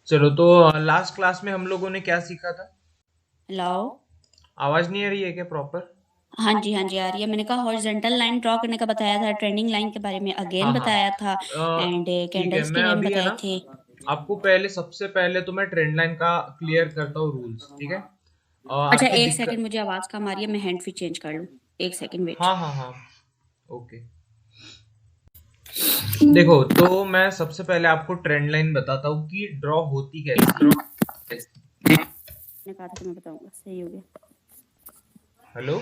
चलो तो last class में हम लोगों ने क्या सीखा था? हेलो। आवाज नहीं आ रही है क्या प्रॉपर? हाँ जी, हाँ जी, आ रही है। मैंने कहा हॉरिजॉन्टल लाइन ड्रॉ करने का बताया था, ट्रेंडिंग लाइन के बारे में हाँ अगेन हाँ। बताया था, एंड ठीक है, कैंडल्स के मैं नेम अभी है बताए ना थे। आपको पहले सबसे पहले तो मैं ट्रेंड लाइन का क्लियर करता हूँ रूल्स, ठीक है? अच्छा, आपकी एक सेकंड, दिक्कत। मुझे आवाज़ कम आ रही है, मैं हैंड फ्री चेंज कर लूँ। एक सेकंड वेट। हाँ हाँ हाँ। ओके। देखो तो मैं सबसे पहले आपको ट्रेंड लाइन बताता हूँ कि ड्रॉ होती कैसी है। मैंने कहा था कि मैं बताऊंगा, सही हो गया। हेलो।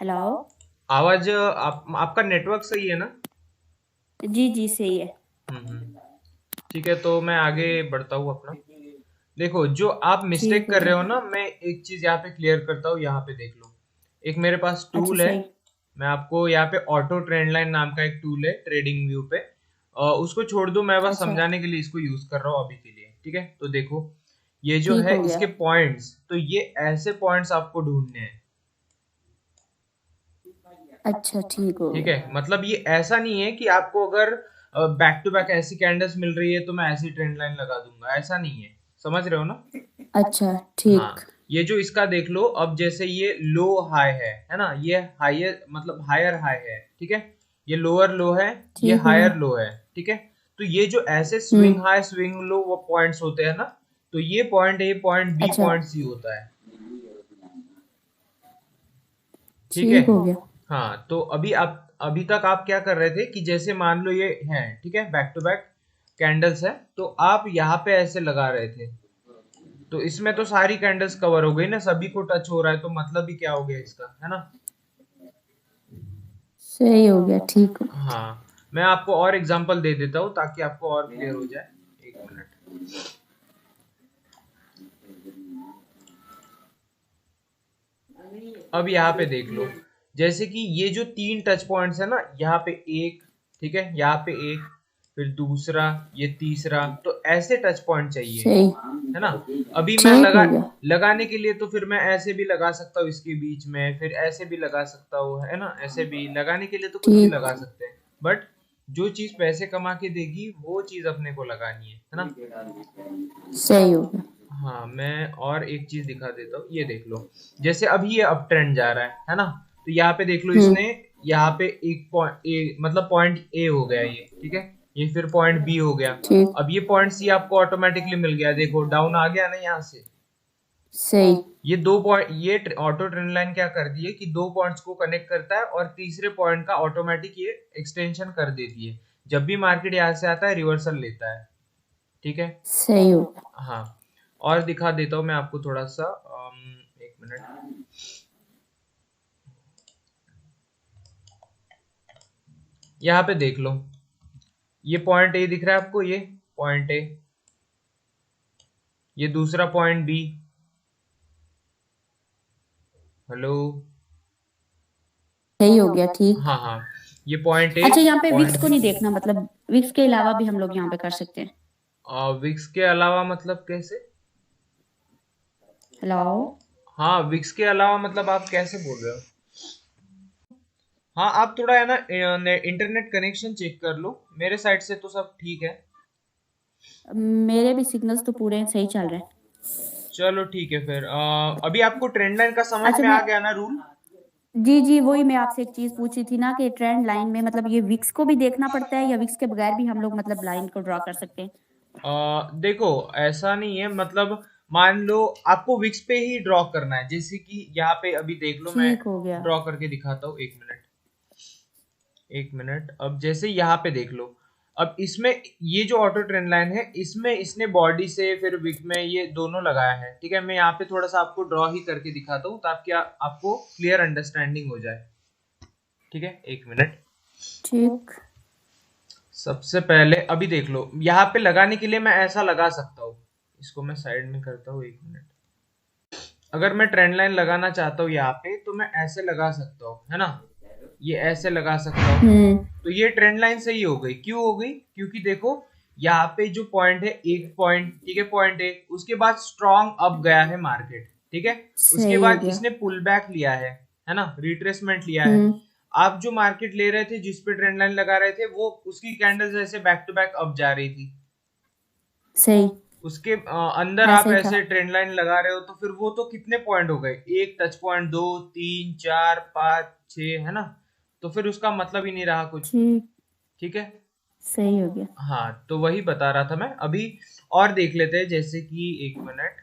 हेलो। आवाज आपका नेटवर्क सही है ना? जी जी, सही है। ठीक है, तो मैं आगे बढ़ता हूँ अपना। देखो, जो आप ठीक मिस्टेक हो कर रहे गया। हो ना, मैं एक चीज यहाँ पे क्लियर करता हूँ, यहाँ पे देख लो। एक मेरे पास अच्छा, टूल है। सही। मैं आपको यहाँ पे ऑटो ट्रेंड लाइन नाम का एक टूल है ट्रेडिंग व्यू पे। उसको छोड़ दो, मैं बस अच्छा, समझाने के लिए इसको यूज कर रहा हूँ अभी के लिए, ठीक है? तो देखो, ये जो ठीक है हो गया। इसके पॉइंट्स, तो ये ऐसे पॉइंट्स आपको ढूंढने हैं। अच्छा, ठीक हो ठीक गया। है, मतलब ये ऐसा नहीं है कि आपको अगर बैक टू बैक ऐसी कैंडल्स मिल रही है तो मैं ऐसी ट्रेंड लाइन लगा दूंगा, ऐसा नहीं है। समझ रहे हो ना? अच्छा, हाँ। ठीक। ये जो इसका देख लो, अब जैसे ये लो हाई है ना? ये हायर मतलब हायर हाई है, ठीक है? ये लोअर लो है, ये ठीक हो गया। हायर लो है, ठीक है? तो ये जो ऐसे स्विंग हम्म। हाई स्विंग लो वो पॉइंट्स होते हैं ना, तो ये पॉइंट ए पॉइंट बी अच्छा, पॉइंट सी होता है। ठीक है। ठीक हो गया। हाँ, तो अभी तक आप क्या कर रहे थे कि जैसे मान लो ये है, ठीक है, बैक टू बैक कैंडल्स है, तो आप यहाँ पे ऐसे लगा रहे थे। तो इसमें तो सारी कैंडल्स कवर हो गई ना, सभी को टच हो रहा है, तो मतलब ही क्या हो गया इसका, है ना? सही हो गया, ठीक हो गया। हाँ। मैं आपको और एग्जांपल दे देता हूँ ताकि आपको और क्लियर हो जाए। एक मिनट। अब यहाँ पे देख लो, जैसे कि ये जो तीन टच पॉइंट्स है ना, यहाँ पे एक, ठीक है, यहाँ पे एक, फिर दूसरा, ये तीसरा, तो ऐसे टच पॉइंट चाहिए, सही। है ना? अभी मैं ठीक हो गया। लगाने के लिए तो फिर मैं ऐसे भी लगा सकता हूँ इसके बीच में, फिर ऐसे भी लगा सकता हूँ, है ना? ऐसे भी लगाने के लिए तो कुछ भी ठीक। लगा सकते हैं, बट जो चीज पैसे कमा के देगी वो चीज अपने को लगानी है ना? सही हो गया। हाँ, मैं और एक चीज दिखा देता हूँ, ये देख लो। जैसे अभी ये अप ट्रेंड जा रहा है ना? तो यहाँ पे देख लो, हम्म। इसने यहाँ पे एक पॉइंट ए मतलब पॉइंट ए हो गया ये, ठीक है? ये फिर पॉइंट बी हो गया। ठीक। अब ये पॉइंट सी आपको ऑटोमेटिकली मिल गया, देखो डाउन आ गया ना यहाँ से। सही। ये दो पॉइंट, ये ऑटो ट्रेंड लाइन क्या कर दी है कि दो पॉइंट्स को कनेक्ट करता है और तीसरे पॉइंट का ऑटोमेटिक ये एक्सटेंशन कर देती है। जब भी मार्केट यहाँ से आता है रिवर्सल लेता है, ठीक है? सही हो गया। हाँ। और दिखा देता हूँ मैं आपको थोड़ा सा, एक मिनट। यहाँ पे देख लो, ये पॉइंट ए दिख रहा है आपको, ये पॉइंट ए, ये दूसरा पॉइंट बी। हेलो। सही हो गया, ठीक। हाँ हाँ। ये पॉइंट ए, अच्छा, यहाँ पे विक्स पॉइंट को बी। नहीं देखना, मतलब विक्स के अलावा भी हम लोग यहाँ पे कर सकते हैं। विक्स के अलावा मतलब कैसे? हेलो। हाँ, विक्स के अलावा मतलब आप कैसे बोल रहे हो? हाँ, आप थोड़ा है ना इंटरनेट कनेक्शन चेक कर लो, मेरे साइड से तो सब ठीक है। मेरे भी सिग्नल्स तो पूरे सही चल रहे हैं। चलो ठीक है फिर, अभी आपको ट्रेंड लाइन का समझ अच्छा, में आ मैं, गया ना रूल? जी जी, वही मैं आपसे एक चीज पूछी थी ना कि ट्रेंड लाइन में मतलब ये विक्स को भी देखना पड़ता है या विक्स के बगैर भी हम लोग मतलब लाइन को ड्रॉ कर सकते हैं। देखो, ऐसा नहीं है, मतलब मान लो आपको विक्स पे ही ड्रॉ करना है, जैसे कि यहाँ पे अभी देख लो, मैं ठीक हो गया। ड्रॉ करके दिखाता हूँ। एक मिनट, एक मिनट। अब जैसे यहाँ पे देख लो, अब इसमें ये जो ऑटो ट्रेंड लाइन है, इसमें इसने बॉडी से फिर विक में ये दोनों लगाया है, ठीक है? मैं यहाँ पे थोड़ा सा आपको ड्रॉ ही करके दिखाता हूँ ताकि आपको क्लियर अंडरस्टैंडिंग हो जाए, ठीक है? एक मिनट। ठीक। सबसे पहले अभी देख लो, यहाँ पे लगाने के लिए मैं ऐसा लगा सकता हूँ। इसको मैं साइड में करता हूँ, एक मिनट। अगर मैं ट्रेंड लाइन लगाना चाहता हूँ यहाँ पे, तो मैं ऐसे लगा सकता हूँ, है ना? ये ऐसे लगा सकता हूँ। हम्म। तो ये ट्रेंड लाइन सही हो गई, क्यों हो गई? क्योंकि देखो, यहाँ पे जो पॉइंट है, एक पॉइंट, ठीक है, पॉइंट है, उसके बाद स्ट्रॉन्ग अप गया है मार्केट, ठीक है? उसके सही हो बाद गया। इसने पुल बैक लिया है ना, रिट्रेसमेंट लिया है। हम्म। आप जो मार्केट ले रहे थे, जिस पे ट्रेंड लाइन लगा रहे थे, वो उसकी कैंडल्स ऐसे बैक टू बैक अप जा रही थी, सही, उसके अंदर आप ऐसे ही था। ऐसे ट्रेंड लाइन लगा रहे हो तो फिर वो तो कितने पॉइंट हो गए, एक टच पॉइंट, 2 3 4 5 6, है ना? तो फिर उसका मतलब ही नहीं रहा कुछ। ठीक, ठीक है। सही हो गया। हाँ, तो वही बता रहा था मैं अभी। और देख लेते हैं, जैसे कि एक मिनट।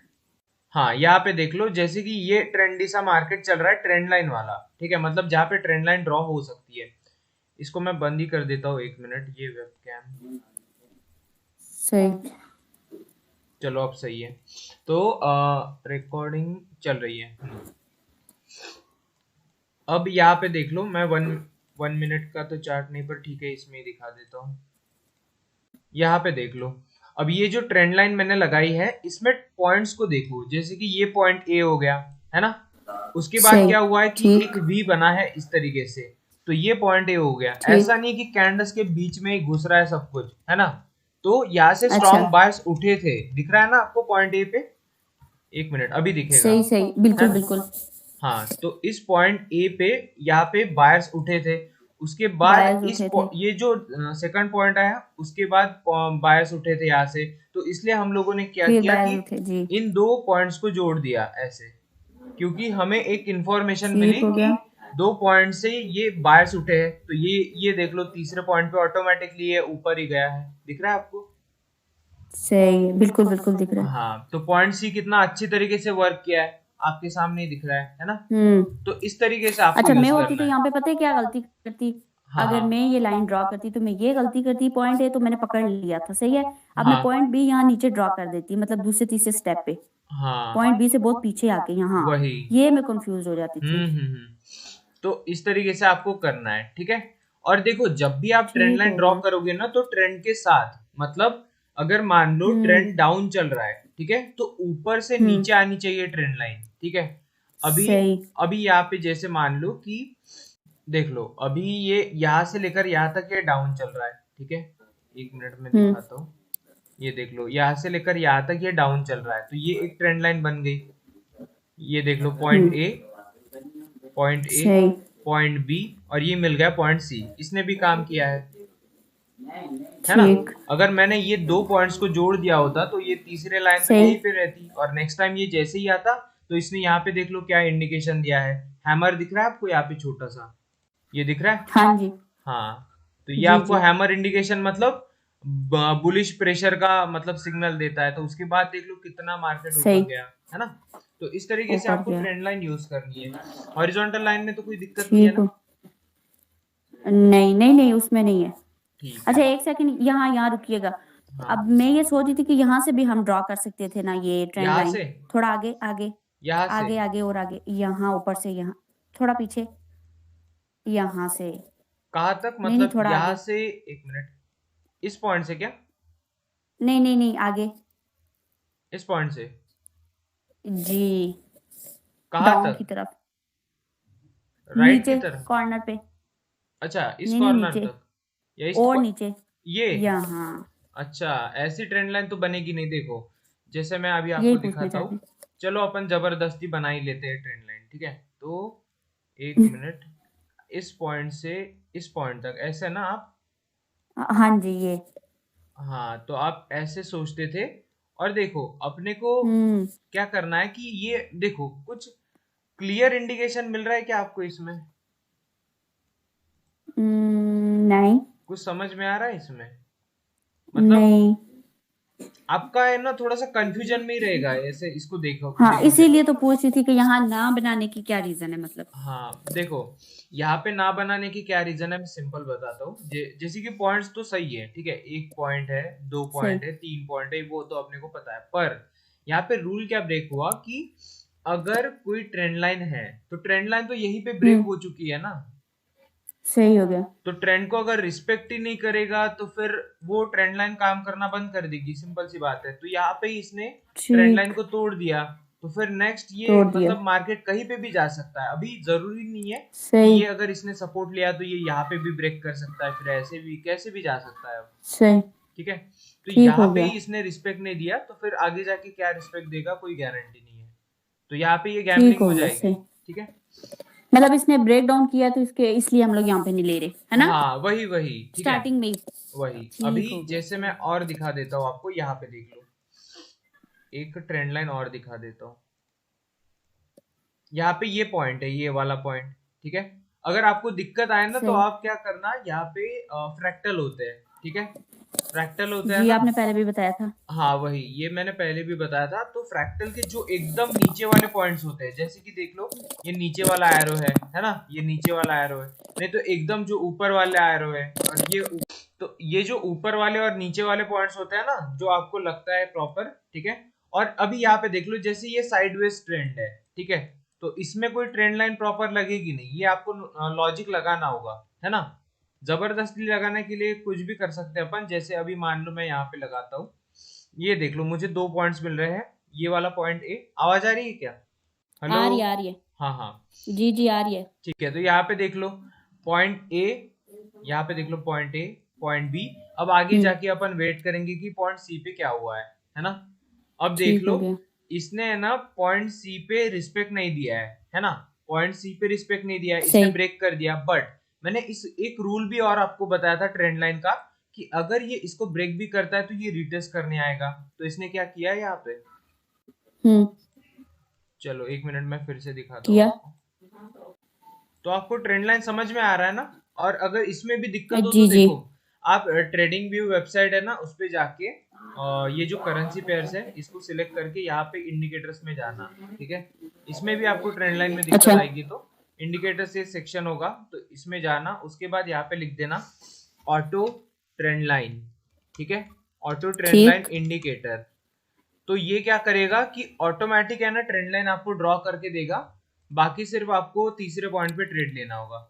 हाँ, यहाँ पे देख लो, जैसे कि ये ट्रेंडी सा मार्केट चल रहा है, ट्रेंड लाइन वाला। ठीक है, मतलब जहाँ पे ट्रेंड लाइन ड्रॉ हो सकती है। इसको मैं बंद ही कर देता हूँ, एक मिनट, ये वेबकैम। सही। चलो अब सही है। तो रिकॉर्डिंग चल रही है। अब यहाँ पे देख लो, मैं वन वन मिनट का तो चार्ट नहीं, पर ठीक है, इसमें ही दिखा देता हूँ। यहाँ पे देख लो। अब ये जो ट्रेंड लाइन मैंने लगाई है, इसमें पॉइंट्स को देखो, जैसे कि ये पॉइंट ए हो गया, है ना? उसके बाद सही, क्या हुआ है कि एक ठीक, वी बना है इस तरीके से। तो ये पॉइंट ए हो गया। ऐसा ठीक। नहीं कि कैंडल्स के बीच में ही घुस रहा है सब कुछ, है ना? तो यहाँ से अच्छा, स्ट्रॉन्ग बायर्स उठे थे, दिख रहा है ना आपको पॉइंट ए पे? एक मिनट, अभी दिखेगा, सही, सही, है बिल्कुल, ना? बिल्कुल। हाँ, तो इस पॉइंट ए पे यहाँ पे बायर्स उठे थे। उसके बाद बायर्स उठे थे। ये जो सेकंड पॉइंट आया, उसके बाद बायर्स उठे थे यहाँ से। तो इसलिए हम लोगों ने क्या फिर किया बायर्स कि उठे, जी। इन दो पॉइंट्स को जोड़ दिया ऐसे, क्योंकि हमें एक इंफॉर्मेशन मिली ठीक हो कि गया। दो पॉइंट से ये बायर्स उठे हैं। तो ये देख लो, तीसरे पॉइंट पे ऑटोमेटिकली ये ऊपर ही गया है, दिख रहा है आपको? सही है, बिल्कुल, बिल्कुल दिख रहा है। हाँ, तो पॉइंट सी कितना अच्छी तरीके से वर्क किया है, आपके सामने ही दिख रहा है ना? हुँ। तो इस तरीके से आपको अच्छा, मैं यूज होती करना तो है। यहाँ पे पता है क्या गलती करती? हाँ, अगर मैं हाँ, ये लाइन ड्रॉ करती तो मैं ये गलती करती, पॉइंट है तो मैंने पकड़ लिया था, सही है? अब मैं हाँ, पॉइंट बी यहाँ नीचे ड्रॉ कर देती, मतलब दूसरे तीसरे स्टेप पे। हाँ, पॉइंट बी से बहुत पीछे आके यहाँ, वही। ये मैं कंफ्यूज हो जाती थी। तो इस तरीके से आपको करना है, ठीक है? और देखो, जब भी आप ट्रेंड ठीक लाइन हो ड्रॉ गया। करोगे ना, तो ट्रेंड के साथ, मतलब अगर मान लो हुँ, ट्रेंड डाउन चल रहा है, ठीक है, तो ऊपर से हुँ, नीचे आनी चाहिए ट्रेंड लाइन, ठीक है? अभी सही। अभी यहाँ पे जैसे मान लो कि, देख लो, अभी ये यहाँ से लेकर यहाँ तक ये डाउन चल रहा है, ठीक है? एक मिनट में हुँ, दिखाता हूँ। ये देख लो, यहाँ से लेकर यहाँ तक ये डाउन चल रहा है, तो ये एक ट्रेंड लाइन बन गई। ये देख लो, हुँ, पॉइंट ए, सही, पॉइंट बी, और ये मिल गया पॉइंट सी। इसने भी काम किया है ना? ठीक, अगर मैंने ये दो पॉइंट्स को जोड़ दिया होता, तो ये तीसरे लाइन तो सही। यहीं पे रहती, और नेक्स्ट टाइम ये जैसे ही आता, तो इसने यहाँ पे देख लो क्या इंडिकेशन दिया है। हैमर दिख रहा है आपको यहाँ पे छोटा सा, ये दिख रहा है? हाँ जी, हाँ, तो ये जी, आपको जी, हैमर इंडिकेशन मतलब बुलिश प्रेशर का मतलब सिग्नल देता है। तो उसके बाद देख लो कितना मार्केट ऊपर सही, गया, है ना? तो इस तरीके से ऊपर आपको गया। ट्रेंड लाइन यूज करनी है। हॉरिजॉन्टल लाइन में तो कोई दिक्कत नहीं है ठीक ना? हो। नहीं, नहीं, नहीं, उसमें नहीं है। ठीक अच्छा, है। 1 सेकंड, यहाँ रुकिएगा। हाँ, अब मैं ये सोच रही थी कि यहाँ से भी हम ड्रॉ कर सकते थे ना ये ट्रेंड यहाँ लाइन? से, थोड़ा आगे, आगे, यहाँ से, आगे, आगे और आगे, यहाँ ऊपर से यहाँ, थोड़ा पीछे, यहाँ से। कहाँ तक, नहीं, नहीं, मतलब थोड़ा यहाँ आगे। से? एक मिनट, इस पॉइंट से क्या? नहीं, नहीं, नहीं, आगे। इस पॉइंट से जी, कहाँ डाउन की तक? तरफ, राइट की नीचे तरफ? कॉर्नर पे। अच्छा, इस नहीं, नहीं, कॉर्नर नीचे तक, या इस और नीचे, ये? यहाँ। अच्छा, ऐसी ट्रेंड लाइन तो बनेगी नहीं, देखो। जैसे मैं अभी यही आपको पूछना दिखाता चाहती हूँ। चलो अपन जबरदस्ती बना ही लेते हैं ट्रेंड लाइन, ठीक है? तो एक हूँ। मिनट, इस पॉइंट से इस पॉइंट तक ऐसे ना आप? हाँ जी, ये। हाँ, तो आप ऐसे सोचते थे। और देखो, अपने को हुँ, क्या करना है कि ये देखो, कुछ क्लियर इंडिकेशन मिल रहा है क्या आपको इसमें? नहीं, कुछ समझ में आ रहा है इसमें? मतलब नहीं। आपका है ना, थोड़ा सा कंफ्यूजन में ही रहेगा ऐसे इसको देखो, हाँ, देखोगे तो। इसीलिए तो पूछ रही थी कि यहाँ ना बनाने की क्या रीज़न है मतलब? हाँ, देखो, यहाँ पे ना बनाने की क्या रीजन है, मैं सिंपल बताता हूँ। जैसे कि पॉइंट्स तो सही है, ठीक है, एक पॉइंट है, दो सही। पॉइंट है, तीन पॉइंट है, वो तो अपने को पता है। पर यहाँ पे रूल क्या ब्रेक हुआ कि अगर कोई ट्रेंड लाइन है, तो ट्रेंड लाइन तो यहीं पे ब्रेक हुँ, हो चुकी है ना? सही हो गया। तो ट्रेंड को अगर रिस्पेक्ट ही नहीं करेगा, तो फिर वो ट्रेंड लाइन काम करना बंद कर देगी, सिंपल सी बात है। तो यहाँ पे ही इसने ट्रेंड लाइन ठीक, को तोड़ दिया। तो फिर नेक्स्ट ये तोड़ दिया। मतलब मार्केट कहीं पे भी जा सकता है, अभी जरूरी नहीं है कि सही, ये अगर इसने सपोर्ट लिया तो ये यहाँ पे भी ब्रेक कर सकता है, फिर ऐसे भी कैसे भी जा सकता है अब। सही, ठीक है, तो ठीक यहाँ हो पे गया। ही इसने रिस्पेक्ट नहीं दिया, तो फिर आगे जाके क्या रिस्पेक्ट देगा, कोई गारंटी नहीं है। तो यहाँ पे ये ठीक गैम्बलिंग हो हो गया, जाएगी। सही। ठीक है। मतलब इसने ब्रेक डाउन किया तो इसके इसलिए हम लोग यहाँ पे नहीं ले रहे, है ना? हाँ, वही वही, ठीक है, स्टार्टिंग में ही। वही। अभी ठीक हो गया, जैसे मैं सही। और दिखा देता हूँ आपको, यहाँ पे देख लो। एक ट्रेंड लाइन और दिखा देता हूँ। यहाँ पे ये पॉइंट है, ये वाला पॉइंट, ठीक है। अगर आपको दिक्कत आए ना तो सही। आप क्या करना, यहाँ पे फ्रैक्टल होते हैं, ठीक है, फ्रैक्टल होते हैं जी, ना। आपने पहले भी बताया था। हाँ वही, ये मैंने पहले भी बताया था। तो फ्रैक्टल के जो एकदम नीचे वाले पॉइंट्स होते हैं, जैसे कि देख लो ये नीचे वाला एरो है ना, ये नीचे वाला एरो है, नहीं तो एकदम जो ऊपर वाले एरो है, और तो ये जो ऊपर वाले और नीचे वाले पॉइंट्स होते हैं ना, जो आपको लगता है प्रॉपर, ठीक है। और अभी यहाँ पे देख लो, जैसे ये साइडवेज ट्रेंड है, ठीक है, तो इसमें कोई ट्रेंड लाइन प्रॉपर लगेगी नहीं, ये आपको लॉजिक लगाना होगा, है ना। जबरदस्ती लगाने के लिए कुछ भी कर सकते हैं अपन, जैसे अभी मान लो मैं यहाँ पे लगाता हूँ, ये देख लो मुझे 2 पॉइंट्स मिल रहे हैं, ये वाला पॉइंट ए, आवाज आ रही है क्या? हेलो। आ रही है, आ रही है। हाँ हाँ, जी जी, आ रही है। ठीक है। तो यहाँ पे देख लो पॉइंट ए, यहाँ पे देख लो पॉइंट ए, पॉइंट बी। अब आगे जाके अपन वेट करेंगे कि पॉइंट सी पे क्या हुआ है ना। अब देख ठीक लो, हो गया। इसने है ना पॉइंट सी पे रिस्पेक्ट नहीं दिया है ना, पॉइंट सी पे रिस्पेक्ट नहीं दिया है, इसने सही। ब्रेक कर दिया। बट मैंने इस एक रूल भी और आपको बताया था ट्रेंड लाइन का, कि अगर ये इसको ब्रेक भी करता है तो ये रिटेस्ट करने आएगा। तो इसने क्या किया है यहाँ पे, हम्म। चलो 1 मिनट में फिर से दिखाता हूँ किया। आपको। तो आपको ट्रेंड लाइन समझ में आ रहा है ना। और अगर इसमें भी दिक्कत हो तो जी जी। देखो, आप ट्रेडिंग व्यू वेबसाइट है ना, उस पे जाके ये जो करेंसी पेयर्स है इसको सिलेक्ट करके यहाँ पे इंडिकेटर्स में जाना, ठीक है। इसमें भी आपको ट्रेंड लाइन में दिक्कत अच्छा। आएगी तो इंडिकेटर्स ये सेक्शन होगा, तो इसमें जाना, उसके बाद यहाँ पे लिख देना ऑटो ट्रेंड लाइन, ठीक है, ऑटो ट्रेंड लाइन ठीक। इंडिकेटर। तो ये क्या करेगा कि ऑटोमेटिक है ना ट्रेंड लाइन आपको ड्रॉ करके देगा, बाकी सिर्फ आपको तीसरे पॉइंट पे ट्रेड लेना होगा।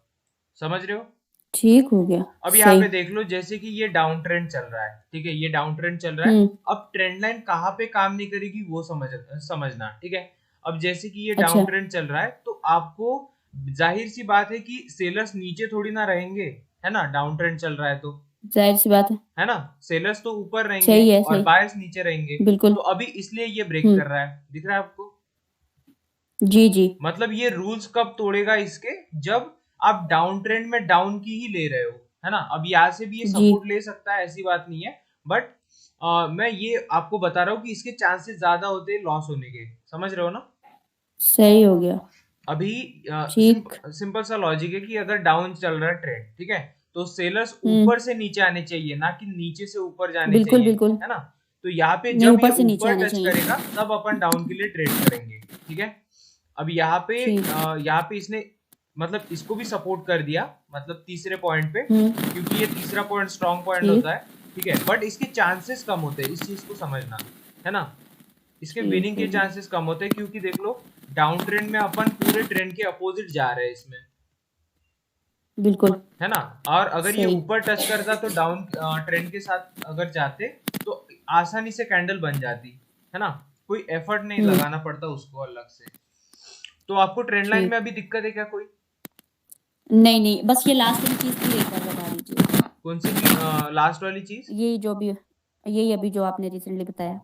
समझ रहे हो? ठीक हो गया। अब यहाँ सही। पे देख लो, जैसे कि ये डाउन ट्रेंड चल रहा है, ठीक है, ये डाउन ट्रेंड चल रहा है। अब ट्रेंड लाइन कहाँ पे काम नहीं करेगी वो समझना, ठीक है। अब जैसे कि ये अच्छा। डाउन ट्रेंड चल रहा है, तो आपको जाहिर सी बात है कि सेलर्स नीचे थोड़ी ना रहेंगे, है ना, डाउन ट्रेंड चल रहा है तो, जाहिर सी बात है ना, सेलर्स तो ऊपर रहेंगे सही है। और सही। बायर्स नीचे रहेंगे। बिल्कुल। तो अभी इसलिए ये ब्रेक कर रहा है, दिख रहा है आपको। जी जी। मतलब ये रूल्स कब तोड़ेगा इसके, जब आप डाउन ट्रेंड में डाउन की ही ले रहे हो, है ना। अब यहाँ से भी ये जी। सपोर्ट ले सकता है, ऐसी बात नहीं है, बट मैं ये आपको बता रहा हूँ कि इसके चांसेस ज्यादा होते हैं लॉस होने के। समझ रहे हो ना? सही हो गया। अभी ठीक। सिंपल सा लॉजिक है कि अगर डाउन चल रहा है ट्रेंड, ठीक है, तो सेलर्स हम्म। ऊपर से नीचे आने चाहिए, ना कि नीचे से ऊपर जाने बिल्कुल चाहिए, बिल्कुल। है ना। तो यहाँ पे नहीं, जब ये ऊपर से नीचे ऊपर आने टच चाहिए। करेगा तब अपन डाउन के लिए ट्रेड करेंगे, ठीक है। अब ठीक। यहाँ पे इसने मतलब इसको भी सपोर्ट कर दिया, मतलब तीसरे पॉइंट पे, हम्म। क्योंकि ये तीसरा पॉइंट स्ट्रॉन्ग पॉइंट ठीक। होता है, ठीक है। बट इसके चांसेस कम होते हैं, इस चीज को समझना, है ना। इसके ठीक विनिंग हो के गया। चांसेस कम होते हैं, क्योंकि देख लो डाउन ट्रेंड में अपन पूरे ट्रेंड के अपोजिट जा रहे हैं इसमें, बिल्कुल। है ना। और अगर ये सही। ऊपर टच करता तो डाउन ट्रेंड के साथ अगर जाते तो आसानी से कैंडल बन जाती, है ना, कोई एफर्ट नहीं लगाना पड़ता उसको अलग से। तो आपको ट्रेंड लाइन में ठीक। अभी दिक्कत है क्या कोई? नहीं नहीं, बस ये लास्ट वाली चीज की एक बार बता दीजिए। कौन सी लास्ट वाली चीज? यही जो भी, यही अभी जो आपने रिसेंटली बताया,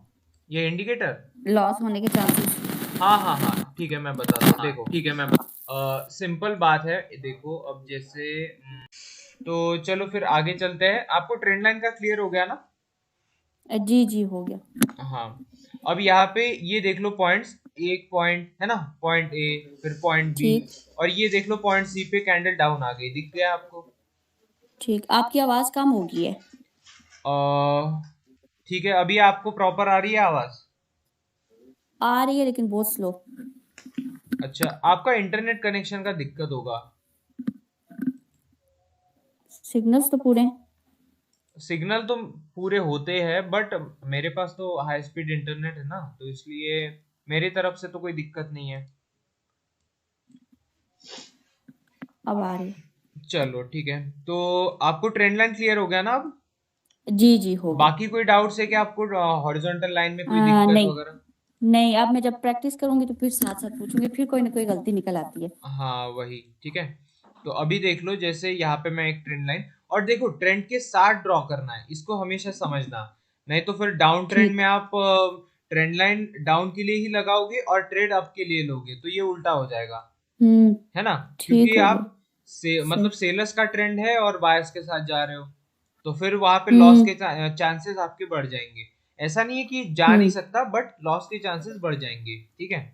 ये इंडिकेटर? लॉस होने के चांसेस। हाँ हाँ हाँ, ठीक है, मैं बताता हूँ। देखो, ठीक है, मैं सिंपल बात है, देखो अब जैसे तो चलो फिर आगे चलते हैं। आपको ट्रेंड लाइन का क्लियर हो गया ना? जी जी, हो गया। हाँ। अब यहाँ पे ये देख लो पॉइंट्स, एक पॉइंट है ना, पॉइंट ए, फिर पॉइंट बी, ठीक। और ये देख लो पॉइंट सी पे कैंडल डाउन आ गई, दिख गया आपको? ठीक। आपकी आवाज कम हो गई है। ठीक है, अभी आपको प्रॉपर आ रही है आवाज? आ रही है लेकिन बहुत स्लो। अच्छा, आपका इंटरनेट कनेक्शन का दिक्कत होगा। सिग्नल्स तो पूरे हैं। सिग्नल तो पूरे होते हैं, बट मेरे पास तो हाई स्पीड इंटरनेट है ना, तो इसलिए मेरी तरफ से तो कोई दिक्कत नहीं है। अब आ रही है। चलो ठीक है, तो आपको ट्रेंड लाइन क्लियर हो गया ना अब? जी जी, हो गया। बाकी कोई डाउट्स है कि आपको हॉरिजॉन्टल लाइन में कोई दिक्कत नहीं वगैरह? नहीं, अब मैं जब प्रैक्टिस करूंगी तो फिर साथ साथ पूछूंगी, फिर कोई ना कोई गलती निकल आती है। हाँ वही, ठीक है। तो अभी देख लो, जैसे यहाँ पे मैं एक ट्रेंड लाइन, और देखो ट्रेंड के साथ ड्रॉ करना है, इसको हमेशा समझना, नहीं तो फिर डाउन ट्रेंड ठीक। में आप ट्रेंड लाइन डाउन के लिए ही लगाओगे और ट्रेड अप के लिए लोगे, तो ये उल्टा हो जाएगा, हम्म। है ना। ठीक क्योंकि हो आप गया। मतलब सही। सेलर्स का ट्रेंड है और बायर्स के साथ जा रहे हो, तो फिर वहां पे लॉस हम्म। के चांसेस आपके बढ़ जाएंगे। ऐसा नहीं है कि जा नहीं हम्म, सकता, बट लॉस के चांसेस बढ़ जाएंगे। ठीक है।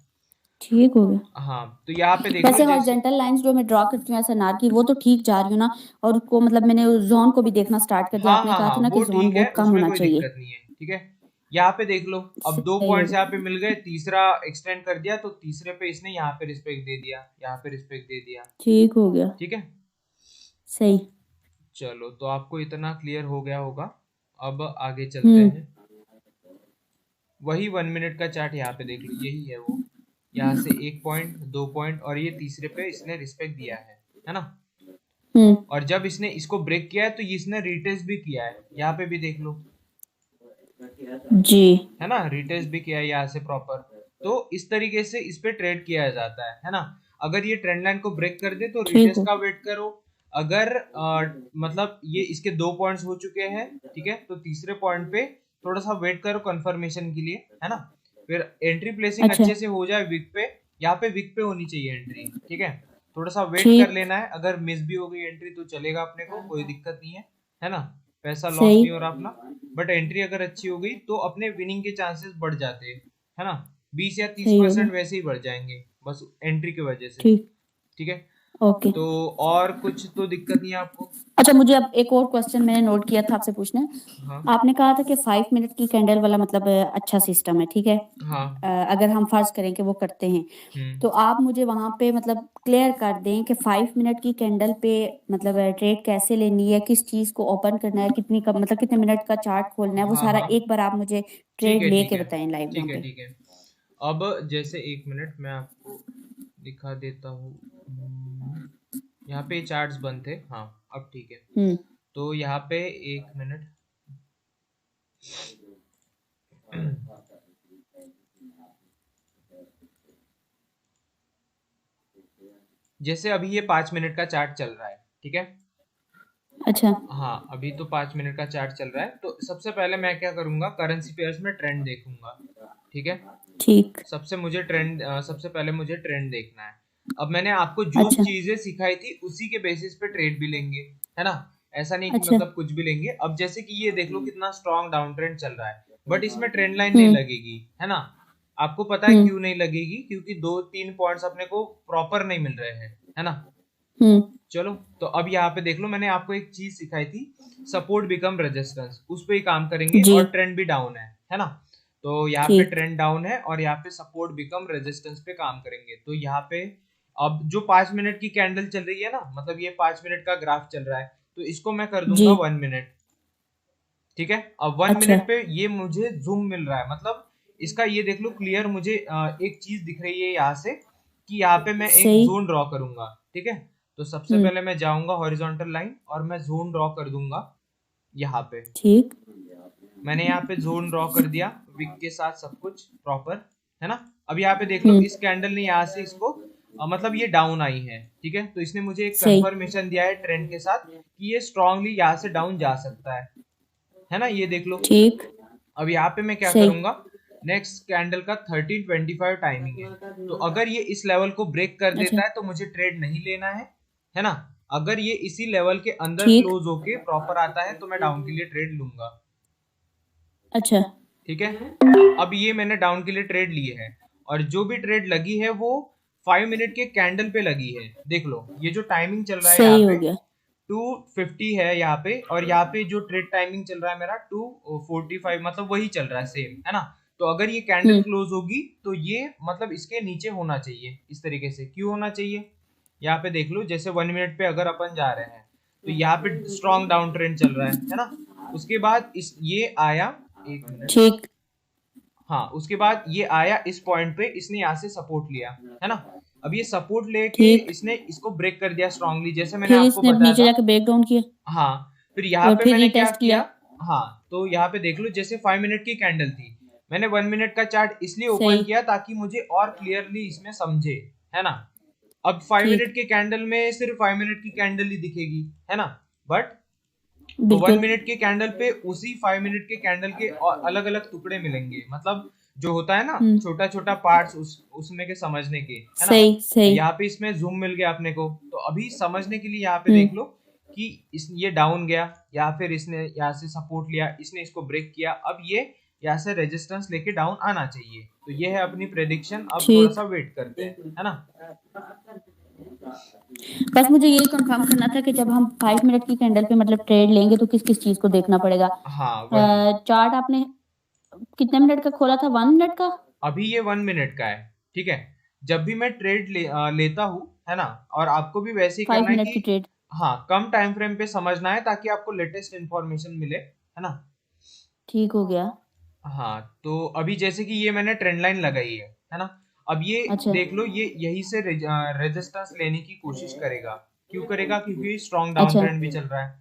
ठीक हो गया। हाँ, तो यहाँ पे देख लो वैसे जैसे, हॉरिजॉन्टल लाइंस जो मैं ड्रॉ करती हूँ ऐसे नार की, वो तो ठीक जा रही हूँ ना? और उसको मतलब मैंने जोन को भी देखना स्टार्ट कर दिया, हाँ आपने हाँ कहा हाँ था ना कि वो जोन ठीक है, बहुत कम उसमें होना कोई चाहिए। दिक्कत नहीं है। ठीक है, यहाँ पे देख लो, अब 2 सही हो पॉइंट्स यहाँ पे गया। मिल गए, तीसरा एक्सटेंड कर दिया, तो तीसरे पे इसने यहाँ पे रिस्पेक्ट दे दिया, यहाँ पे रिस्पेक्ट दे दिया। ठीक हो गया। ठीक है, सही। चलो तो आपको इतना क्लियर हो गया होगा। अब आगे चलते हम्म। हैं। वही 1 मिनट का चार्ट यहाँ पे देख लो, यही है वो। यहाँ से 1 पॉइंट, 2 पॉइंट, और ये तीसरे पे इसने रिस्पेक्ट दिया है ना। हम्म। और जब इसने इसको ब्रेक किया है तो इसने रिटेस्ट भी किया है, यहाँ पे भी देख लो, जी। है ना, रिटेस्ट भी किया है यहाँ से प्रॉपर। तो इस तरीके से इस पे ट्रेड किया जाता है ना। अगर ये ट्रेंड लाइन को ब्रेक कर दे तो ठीक रिटेस्ट हो। का वेट करो। अगर मतलब ये इसके 2 पॉइंट्स हो चुके हैं, ठीक है, तो तीसरे पॉइंट पे थोड़ा सा वेट करो कंफर्मेशन के लिए, है ना। फिर एंट्री प्लेसिंग अच्छा। अच्छे से हो जाए विक पे, यहाँ पे विक पे होनी चाहिए एंट्री। ठीक है, थोड़ा सा वेट कर ठीक। लेना है, अगर मिस भी हो गई एंट्री तो चलेगा, अपने को कोई दिक्कत नहीं है ना। पैसा लॉस सही। नहीं हो रहा अपना। बट एंट्री अगर अच्छी हो गई तो अपने विनिंग के चांसेस बढ़ जाते हैं, है ना। 20 या 30 सही हो गया। परसेंट वैसे ही बढ़ जाएंगे, बस एंट्री की वजह से। ठीक। ठीक है, ओके। तो और कुछ तो दिक्कत नहीं है आपको? अच्छा, मुझे अब एक और क्वेश्चन मैंने नोट किया था आपसे पूछना। हाँ आपने कहा था कि 5 मिनट की कैंडल वाला मतलब अच्छा सिस्टम है, ठीक है। हाँ। अगर हम फर्ज करें कि वो करते हैं, हम्म। तो आप मुझे वहां पे मतलब क्लियर कर दें कि 5 मिनट की कैंडल पे मतलब ट्रेड कैसे लेनी है, किस चीज को ओपन करना है, कितनी का मतलब कितने मिनट का चार्ट खोलना है, वो हाँ सारा हाँ, एक बार आप मुझे ठीक ट्रेड है ठीक लेके है बताएं लाइव यहाँ ठीक है पे। ठीक है। अब जैसे 1 मिनट मैं आपको दिखा देता हूँ। यहाँ पे चार्ट्स बंद थे, हाँ अब ठीक है। हम्म। तो यहाँ पे 1 मिनट, जैसे अभी ये 5 मिनट का चार्ट चल रहा है, ठीक है। अच्छा। हाँ, अभी तो 5 मिनट का चार्ट चल रहा है, तो सबसे पहले मैं क्या करूंगा, करेंसी पेयर्स में ट्रेंड देखूंगा। ठीक है, ठीक। सबसे पहले मुझे ट्रेंड देखना है। अब मैंने आपको जो अच्छा। चीजें सिखाई थी उसी के बेसिस पे ट्रेड भी लेंगे, है ना। ऐसा नहीं कि अच्छा। मतलब कुछ भी लेंगे। अब जैसे कि ये देख लो कितना स्ट्रॉन्ग डाउन ट्रेंड चल रहा है, बट इसमें ट्रेंड लाइन नहीं हम्म। लगेगी, है ना। आपको पता है हम्म। क्यों नहीं लगेगी? क्योंकि 2-3 पॉइंट्स अपने को प्रॉपर नहीं मिल रहे हैं, है ना। हम्म। चलो, तो अब यहाँ पे देख लो, मैंने आपको एक चीज सिखाई थी, सपोर्ट बिकम रेजिस्टेंस, उस पे ही काम करेंगे, जी। और ट्रेंड भी डाउन है ना। तो यहाँ पे ठीक। ट्रेंड डाउन है और यहाँ पे सपोर्ट बिकम रेजिस्टेंस पे काम करेंगे। तो यहाँ पे अब जो 5 मिनट की कैंडल चल रही है ना, मतलब ये 5 मिनट का ग्राफ चल रहा है, तो इसको मैं कर जी। दूंगा 1 मिनट। ठीक है, अब वन अच्छा। मिनट पे ये मुझे जूम मिल रहा है, मतलब इसका ये देख लो क्लियर, मुझे एक चीज दिख रही है यहाँ से, कि यहाँ पे मैं एक सही। जोन ड्रॉ करूंगा। ठीक है, तो सबसे हम्म। पहले मैं जाऊंगा हॉरिजॉन्टल लाइन और मैं जोन ड्रॉ कर दूंगा यहाँ पे। ठीक। मैंने यहाँ पे जोन ड्रॉ कर दिया, विक के साथ सब कुछ प्रॉपर, है ना। अब यहाँ पे देख लो, हम्म। इस कैंडल ने यहाँ से इसको मतलब ये डाउन आई है, ठीक है, तो इसने मुझे एक सही। कंफर्मेशन दिया है ट्रेंड के साथ कि ये स्ट्रांगली यहाँ से डाउन जा सकता है ना, ये देख लो। ठीक। अब यहाँ पे मैं क्या सही। करूंगा, नेक्स्ट कैंडल का 13:25 टाइमिंग है, तो अगर ये इस लेवल को ब्रेक कर अच्छा। देता है तो मुझे ट्रेड नहीं लेना है ना। अगर ये इसी लेवल के अंदर ठीक। क्लोज होके प्रॉपर आता है तो मैं डाउन के लिए ट्रेड लूंगा। अच्छा। ठीक है, अब ये मैंने डाउन के लिए ट्रेड ली है, और जो भी ट्रेड लगी है वो 5 मिनट के कैंडल पे लगी है। देख लो, ये जो टाइमिंग चल रहा है यहाँ सही पे हो गया। 2:50 है यहाँ पे, और यहाँ पे जो ट्रेड टाइमिंग चल रहा है मेरा 2:45, मतलब वही चल रहा है सेम, है ना। तो अगर ये कैंडल हम्म। क्लोज होगी तो ये मतलब इसके नीचे होना चाहिए, इस तरीके से। क्यों होना चाहिए? यहाँ पे देख लो, जैसे 1 मिनट पे अगर अपन जा रहे हैं तो यहाँ पे स्ट्रॉन्ग डाउन ट्रेंड चल रहा है ना। उसके बाद इस ये आया, 1 मिनट, ठीक। हाँ, उसके बाद ये आया इस पॉइंट पे, इसने यहाँ से सपोर्ट लिया, है ना। अब ये सपोर्ट लेके ठीक। इसने इसको ब्रेक कर दिया स्ट्रांगली, जैसे मैंने फिर आपको इसने बताया नीचे था। जाके ब्रेक डाउन किया हाँ, फिर यहाँ और पे फिर मैंने क्या रीटेस्ट किया, किया। हाँ, तो यहाँ पे देख लो, जैसे 5 मिनट की कैंडल थी, मैंने 1 मिनट का चार्ट इसलिए सही। ओपन किया ताकि मुझे और क्लियरली इसमें समझे, है ना। अब 5 मिनट ठीक। के कैंडल में सिर्फ 5 मिनट की कैंडल ही दिखेगी, है ना, बट वन बिल्कुल। मिनट के कैंडल पे उसी 5 मिनट के कैंडल के अलग अलग टुकड़े मिलेंगे, मतलब जो होता है ना हम्म। छोटा छोटा पार्ट्स उसमें के समझने के, है ना। सही। तो सही। यहाँ पे इसमें जूम मिल गया अपने को, तो अभी समझने के लिए यहाँ पे हम्म। देख लो कि ये डाउन गया, या फिर इसने यहाँ से सपोर्ट लिया, इसने इसको ब्रेक किया, अब ये यहाँ से रेजिस्टेंस लेके डाउन आना चाहिए। तो ये है अपनी प्रेडिक्शन। अब थोड़ा ठीक। सा वेट करते हैं, है ना। बस मुझे यही कंफर्म करना था कि जब हम 5 मिनट की कैंडल पे मतलब ट्रेड लेंगे तो किस किस चीज को देखना पड़ेगा। हाँ वही। चार्ट आपने कितने मिनट का खोला था? 1 मिनट का? अभी ये 1 मिनट का है, ठीक है। जब भी मैं ट्रेड लेता हूँ, है ना, और आपको भी वैसे ही फाइव करना है मिनट की कि ट्रेड। हाँ, कम टाइम फ्रेम पे समझना है ताकि आपको लेटेस्ट इंफॉर्मेशन मिले, है ना। ठीक हो गया। हाँ, तो अभी जैसे कि ये मैंने ट्रेंड लाइन लगाई है ना। अब ये अच्छा। देख लो, ये यही से रेजिस्टेंस लेने की कोशिश करेगा। क्यों करेगा? क्योंकि स्ट्रॉन्ग डाउन अच्छा। ट्रेंड भी चल रहा है।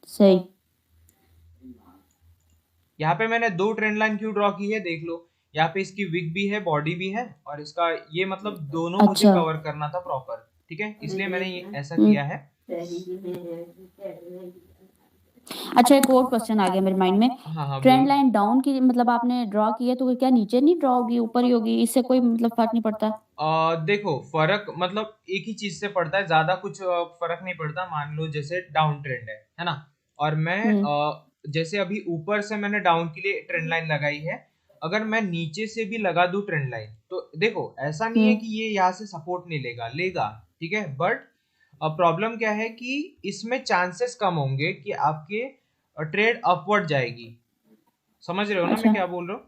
सही। यहाँ पे मैंने दो ट्रेंड लाइन क्यों ड्रॉ की है देख लो। यहाँ पे इसकी विक भी है, बॉडी भी है, और इसका ये मतलब दोनों मुझे अच्छा। कवर करना था प्रॉपर, ठीक है, इसलिए मैंने ये ऐसा हम्म। किया है। अच्छा, एक और क्वेश्चन आ गया मेरे माइंड में। हाँ हाँ, ट्रेंड बोलो। लाइन डाउन की मतलब आपने ड्रॉ की है तो क्या नीचे नहीं ड्रॉ होगी, ऊपर ही होगी? इससे कोई मतलब फर्क नहीं पड़ता? देखो, फर्क मतलब एक ही चीज से पड़ता है, ज्यादा कुछ फर्क नहीं पड़ता। मान लो जैसे डाउन ट्रेंड है ना, और मैं हम्म। जैसे अभी ऊपर से मैंने डाउन के लिए ट्रेंड लाइन लगाई है, अगर मैं नीचे से भी लगा दूं ट्रेंड लाइन, तो देखो ऐसा नहीं है हम्म। कि ये यहाँ से सपोर्ट नहीं लेगा, लेगा, ठीक है। बट प्रॉब्लम क्या है कि इसमें चांसेस कम होंगे कि आपके ट्रेड अपवर्ड जाएगी। समझ रहे हो ना मैं अच्छा। क्या बोल रहा हूँ?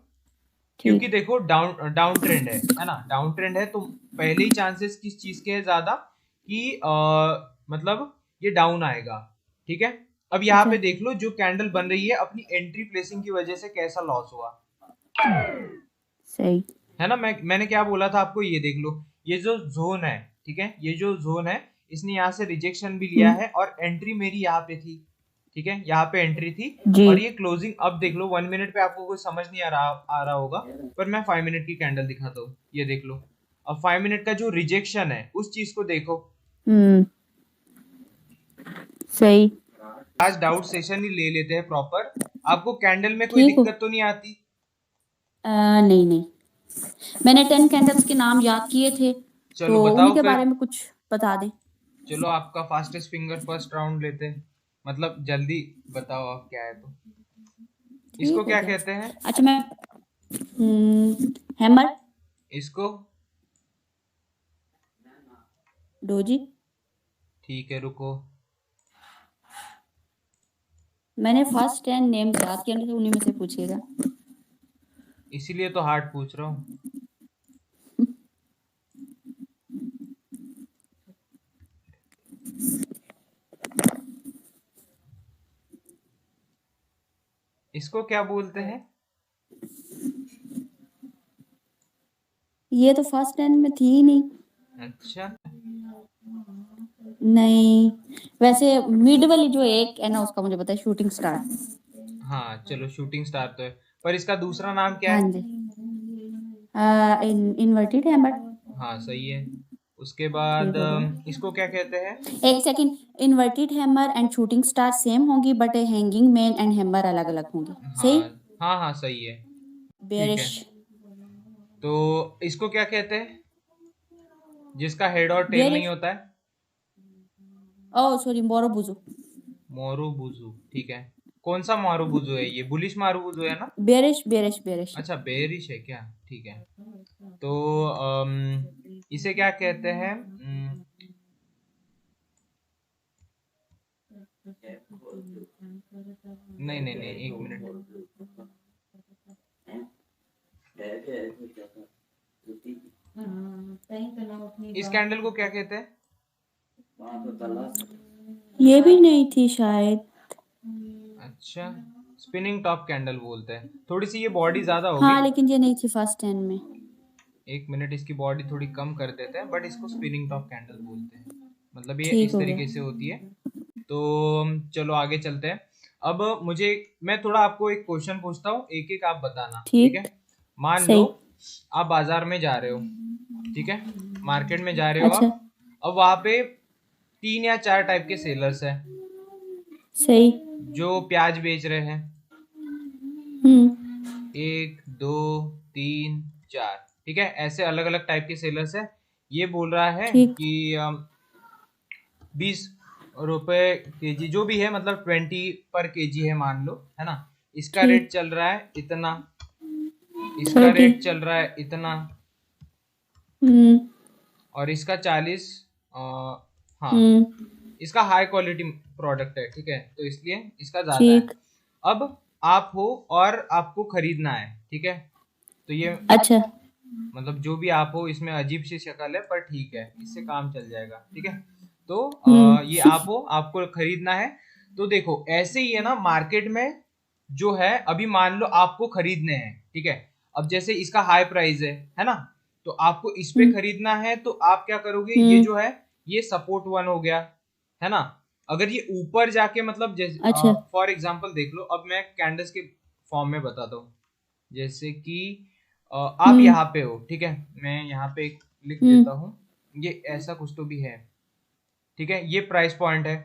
क्योंकि ठीक। देखो, डाउन डाउन ट्रेंड है ना, डाउन ट्रेंड है, तो पहले ही चांसेस किस चीज के है ज्यादा कि मतलब ये डाउन आएगा, ठीक है। अब यहाँ अच्छा। पे देख लो, जो कैंडल बन रही है अपनी एंट्री प्लेसिंग की वजह से कैसा लॉस हुआ, सही। है ना। मैंने क्या बोला था आपको, ये देख लो, ये जो जोन है, ठीक है, ये जो जोन है, इसने यहाँ से रिजेक्शन भी लिया हम्म। है, और एंट्री मेरी यहाँ पे थी, ठीक है, यहाँ पे एंट्री थी। जी। और ये क्लोजिंग, अब देख लो 1 मिनट पे आपको कुछ समझ नहीं आ रहा होगा, पर मैं 5 मिनट की कैंडल दिखाता हूँ, ये देख लो। अब 5 मिनट का जो रिजेक्शन है उस चीज को देखो। हम्म। सही। आज डाउट सेशन ही ले लेते हैं प्रॉपर। आपको कैंडल में कोई ठीक हो। दिक्कत तो नहीं आती? नहीं नहीं, मैंने 10 कैंडल्स के नाम याद किए थे चलो तो उन्हीं बताओ के फिर। बारे में कुछ बता दें। चलो आपका फास्टेस्ट फिंगर फर्स्ट राउंड लेते हैं, मतलब जल्दी बताओ आप क्या है तो। इसको ठीक हो क्या गया। कहते हैं? अच्छा मैं हैमर। इसको? डोजी। ठीक है, रुको। मैंने फर्स्ट 10 नेम याद किए थे, उन्हीं में से पूछिएगा। इसीलिए तो हार्ड पूछ रहा हूँ। इसको क्या बोलते हैं? ये तो फर्स्ट 10 में थी ही नहीं। अच्छा। नहीं, वैसे मिड वाली जो एक है ना उसका मुझे पता है, शूटिंग स्टार। हाँ चलो, शूटिंग स्टार तो है, पर इसका दूसरा नाम क्या हाँ है? जी। Inverted hammer. हाँ सही है। उसके बाद ठीक हो गया। इसको क्या कहते हैं? एक second, inverted hammer and shooting star same होंगी but hanging man and hammer अलग अलग होंगी। हाँ सही। हाँ हाँ, सही है। ठीक बेरिश। है, तो इसको क्या कहते हैं जिसका हेड और टेल नहीं बेरिश। होता है? Oh sorry, मोरोबुजू। मोरूबुजू, ठीक है। कौन सा मारूबुजू है? ये बुलिश मारूबुजू है ना? Bearish bearish bearish. अच्छा, बेरिश है क्या? ठीक है। तो इसे क्या कहते हैं? नहीं नहीं नहीं, एक मिनट। इस कैंडल को क्या कहते हैं? ये भी नहीं थी शायद। अच्छा, स्पिनिंग टॉप कैंडल बोलते हैं। थोड़ी सी ये बॉडी ज्यादा होगी। हाँ लेकिन ये नहीं थी फर्स्ट 10 में। एक मिनट, इसकी बॉडी थोड़ी कम कर देते हैं, बट इसको स्पिनिंग टॉप कैंडल बोलते हैं। मतलब ये ठीक इस हो गया। तरीके से होती है। तो चलो आगे चलते हैं। अब मुझे, मैं थोड़ा आपको एक क्वेश्चन पूछता हूँ, एक एक आप बताना, ठीक है। ठीक। मान लो सही। आप बाजार में जा रहे हो, ठीक है, मार्केट में जा रहे हो अच्छा। आप। अब वहां पे 3 या 4 टाइप के सेलर्स हैं सही। जो प्याज बेच रहे हैं। हम्म। 1 2 3 4, ठीक है, ऐसे अलग अलग टाइप के सेलर्स है। ये बोल रहा है ठीक। कि 20 रुपए केजी जो भी है, मतलब 20 पर केजी है मान लो, है ना। इसका ठीक। रेट चल रहा है इतना, इसका 30। रेट चल रहा है इतना, हम्म। और इसका 40। हाँ, हम्म। इसका हाई क्वालिटी प्रोडक्ट है, ठीक है, तो इसलिए इसका ज्यादा है। ठीक। अब आप हो और आपको खरीदना है, ठीक है, तो ये अच्छा। मतलब जो भी आप हो, इसमें अजीब सी शक्ल है पर ठीक है, इससे काम चल जाएगा, ठीक है। तो ये हम्म। आप हो, आपको खरीदना है। तो देखो ऐसे ही है ना मार्केट में, जो है अभी मान लो आपको खरीदने हैं, ठीक है। अब जैसे इसका हाई प्राइस है ना, तो आपको इस पे हम्म। खरीदना है, तो आप क्या करोगे, ये हम्म। जो है ये सपोर्ट वन हो गया, है ना। अगर ये ऊपर जाके मतलब जैसे अच्छा। फॉर एग्जांपल देख लो, अब मैं कैंडल्स के फॉर्म में बताता हूँ। जैसे कि आप हम्म। यहाँ पे हो, ठीक है, मैं यहाँ पे एक लिख हम्म। देता हूँ, ये ऐसा कुछ तो भी है, ठीक है, ये प्राइस पॉइंट है,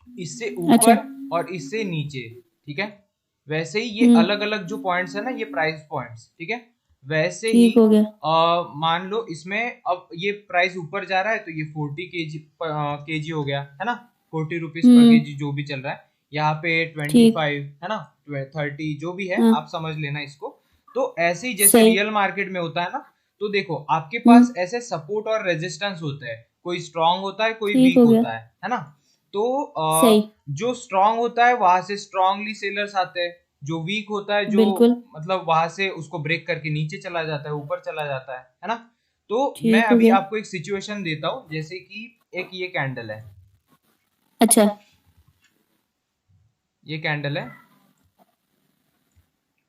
इससे अच्छा। ऊपर और इससे नीचे, ठीक है। वैसे ही ये हम्म। अलग अलग जो पॉइंट्स है ना, ये प्राइस पॉइंट्स, ठीक है। वैसे ही ठीक हो गया। मान लो इसमें अब ये प्राइस ऊपर जा रहा है, तो ये 40 केजी हो गया, है ना, 40 रुपीज पर हम्म। केजी जो भी चल रहा है। यहाँ पे ठीक। 25, है ना, 30 जो भी है, हाँ। आप समझ लेना इसको। तो ऐसे ही जैसे सही। रियल मार्केट में होता है ना, तो देखो आपके हम्म। पास ऐसे सपोर्ट और रेजिस्टेंस होते हैं, कोई स्ट्रांग होता है, कोई ठीक वीक हो गया। होता है ना। तो सही। जो स्ट्रांग होता है वहां से स्ट्रांगली सेलर्स आते हैं, जो वीक होता है, जो बिल्कुल। मतलब वहां से उसको ब्रेक करके नीचे चला जाता है, ऊपर चला जाता है ना। तो मैं ठीक हो अभी गया। आपको एक सिचुएशन देता हूँ, जैसे कि एक ये कैंडल है, अच्छा। ये कैंडल है।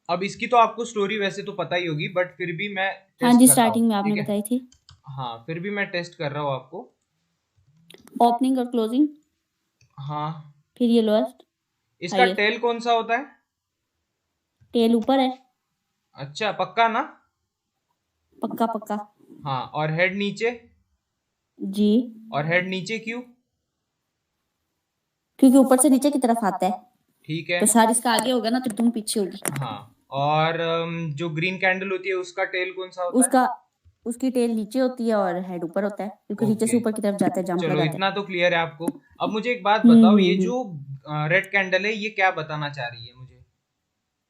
अब इसकी तो आपको स्टोरी वैसे तो पता ही होगी, बट फिर भी मैं हाँ टेस्ट जी, कर रहा हूँ, स्टार्टिंग में आपने ठीक है। बताई थी। हाँ, फिर भी मैं टेस्ट कर रहा हूँ आपको। ओपनिंग और क्लोजिंग, हाँ, फिर ये लोएस्ट, इसका हाईएस्ट। टेल कौन सा होता है? टेल ऊपर है। अच्छा, पक्का ना? पक्का पक्का। हाँ, और हेड नीचे? जी। और हेड नीचे क्यों? क्योंकि ऊपर से नीचे की तरफ आता है, ठीक है। तो सार इसका आगे होगा ना, तो तुम पीछे होगी। हाँ, और जो ग्रीन कैंडल होती है उसका टेल कौन सा होता है? उसका उसकी टेल नीचे होती है और हेड ऊपर होता है, क्योंकि नीचे से ओके, ऊपर की तरफ जाता है, जंप चलो लगाता है। इतना तो क्लियर है आपको। अब मुझे एक बात बताओ, ये हम्म। जो रेड कैंडल है, ये क्या बताना चाह रही है मुझे?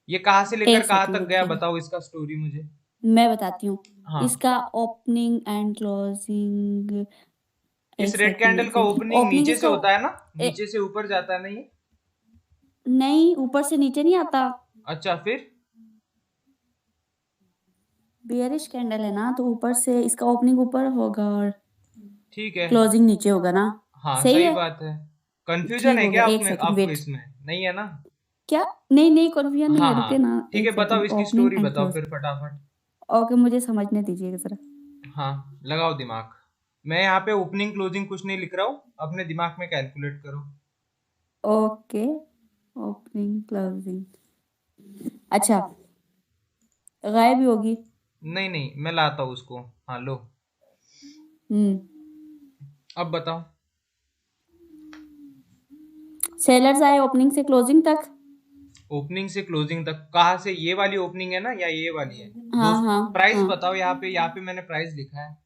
ये कहाँ से लेकर एक कहाँ सेकंड तक गया, रुकिएगा, बताओ इसका स्टोरी मुझे। मैं बताती हूँ। हाँ, इसका ओपनिंग एंड क्लोजिंग, इस एक रेड सेकंड कैंडल एक का सेकंड, ओपनिंग ओपनिंग नीचे से इसका होता है ना, ए, नीचे से ऊपर जाता है ना ये? नहीं, ऊपर से नीचे नहीं आता। अच्छा, फिर? बियरिश कैंडल है ना, तो ऊपर से इसका ओपनिंग ऊपर होगा और ठीक है। क्लोजिंग नीचे होगा ना। हाँ, सही सही है। बात है। कंफ्यूजन ठीक है हो गया, क्या एक आपमें, सेकंड आपको वेट। इसमें नहीं है ना? क्या? नहीं नहीं, कन्फ्यूजन नहीं हाँ है, रुके हाँ, ना, ठीक है, एक बताओ सेकंड, इसकी ओपनिंग स्टोरी एंड बताओ क्लोज। फिर फटाफट। ओके, मुझे समझने दीजिएगा जरा। हाँ, लगाओ दिमाग। मैं यहाँ पे ओपनिंग क्लोजिंग कुछ नहीं लिख रहा हूँ, अपने दिमाग में कैलकुलेट करो। Okay, opening closing. अच्छा, गायब ही होगी। नहीं नहीं, मैं लाता हूँ उसको। हाँ, लो। हम्म। अब बताओ। सेलर्स आए ओपनिंग से क्लोजिंग तक। ओपनिंग से क्लोजिंग तक कहाँ से? ये वाली ओपनिंग है ना, या ये वाली है? दो हाँ हाँ प्राइस हाँ। बताओ, यहाँ पे मैंने प्राइस लिखा है,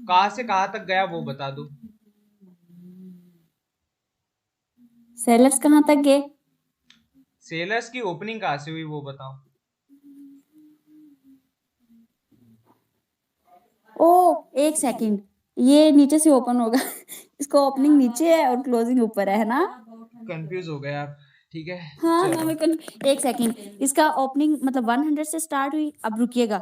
कहाँ से कहाँ तक गया वो बता दो। सेलर्स कहाँ तक गए? सेलर्स की ओपनिंग कहाँ से हुई वो बताओ। ओ, एक सेकंड, ये नीचे से ओपन होगा। इसका ओपनिंग नीचे है और क्लोजिंग ऊपर है ना। कंफ्यूज हो गए आप, ठीक है। हाँ हाँ, चलो, मैं एक सेकंड, इसका ओपनिंग मतलब 100 से स्टार्ट हुई, अब रुकिएगा,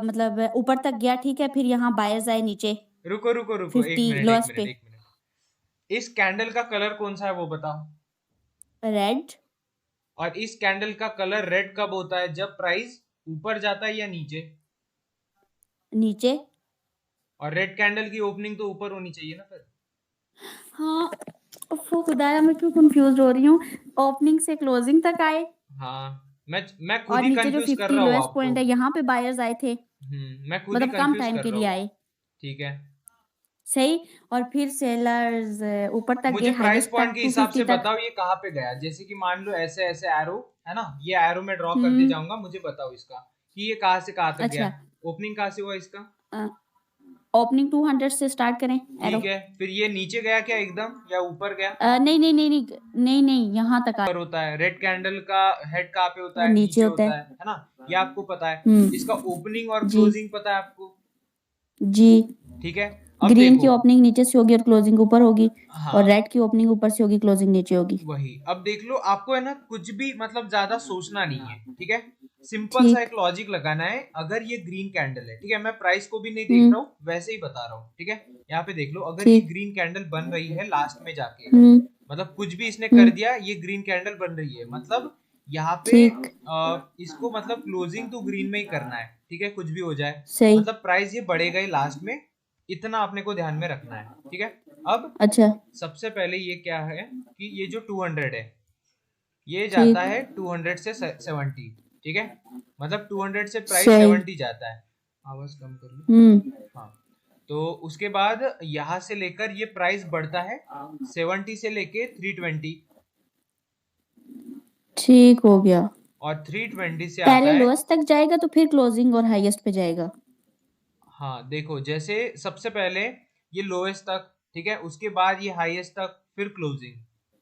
मतलब ऊपर तक गया, ठीक है, फिर यहाँ बायर्स आए नीचे, रुको रुको रुको, 50 एक मिनट एक लॉस मिनट पे। एक मिनट। इस कैंडल का कलर कौन सा है वो बताओ। रेड। और इस कैंडल का कलर रेड कब होता है? जब प्राइस ऊपर जाता है या नीचे? नीचे। और रेड कैंडल की ओपनिंग तो ऊपर होनी चाहिए ना फिर। हाँ। ओफो खुदाया, मैं क्यों कंफ्यूज हो रही हूँ। ओपनिंग से क्लोजिंग तक आए, हाँ, मैं खुद और ही नीचे जो कंफ्यूज कर 50 रहा हूँ लोएस्ट आपको। पॉइंट है, यहाँ पे बायर्स आए थे, मैं खुद ही मतलब कम कंफ्यूज टाइम कर के रहा लिए हूँ। आए। ठीक है। सही। और फिर सेलर्स ऊपर तक गए, मुझे प्राइस हाईएस्ट पॉइंट तक के हिसाब 250 से तक। बताओ ये कहाँ पे गया। जैसे कि मान लो ऐसे ऐसे एरो है ना, ये एरो में ड्रॉ करते हम्म। जाऊंगा, मुझे बताओ इसका कि ये कहाँ से कहाँ तक गया। अच्छा। ओपनिंग कहाँ से हुआ इसका? ओपनिंग 200 से स्टार्ट करें एरो। ठीक है, फिर ये नीचे गया क्या एकदम या ऊपर गया? नहीं नहीं नहीं नहीं नहीं नहीं, यहाँ तक ऊपर होता है, रेड कैंडल का हेड कहाँ पे होता है? नीचे नीचे होता होता है। है ना? ये आपको पता है। इसका ओपनिंग और जी क्लोजिंग पता है आपको? जी। ठीक है, अब ग्रीन की देखो। ओपनिंग नीचे से होगी और क्लोजिंग ऊपर होगी, और हाँ रेड की ओपनिंग ऊपर से होगी, क्लोजिंग नीचे होगी। वही, अब देख लो, आपको है ना कुछ भी मतलब ज्यादा सोचना नहीं है, ठीक है? सिंपल सा ठीक। एक लॉजिक लगाना है। अगर ये ग्रीन कैंडल है, ठीक है, मैं प्राइस को भी नहीं देख हम्म रहा हूँ, वैसे ही बता रहा हूँ, ठीक है? यहाँ पे देख लो, अगर ये ठीक। ग्रीन कैंडल बन रही है लास्ट में जाके, हम्म मतलब कुछ भी इसने कर हम्म दिया, ये ग्रीन कैंडल बन रही है, मतलब यहाँ पे ठीक। इसको मतलब क्लोजिंग तो ग्रीन में ही करना है, ठीक है, कुछ भी हो जाए, सही। मतलब प्राइस ये बढ़ेगा ही लास्ट में, इतना अपने को ध्यान में रखना है, ठीक है? अब अच्छा। सबसे पहले ये क्या है कि ये जो 200 है, ये जाता ठीक। है 200 से 70, ठीक है, मतलब 200 से प्राइस सही। 70 जाता है। आवाज कम कर लो। हम्म हाँ, तो उसके बाद यहां से लेकर ये प्राइस बढ़ता है 70 से लेके 320, ठीक हो गया। और 320 से आता पहले है। लोएस्ट तक जाएगा तो फिर क्लोजिंग और हाईएस्ट पे जाएगा। हाँ देखो, जैसे सबसे पहले ये लोएस्ट तक, ठीक है, उसके बाद ये हाईएस्ट तक, फिर क्लोजिंग,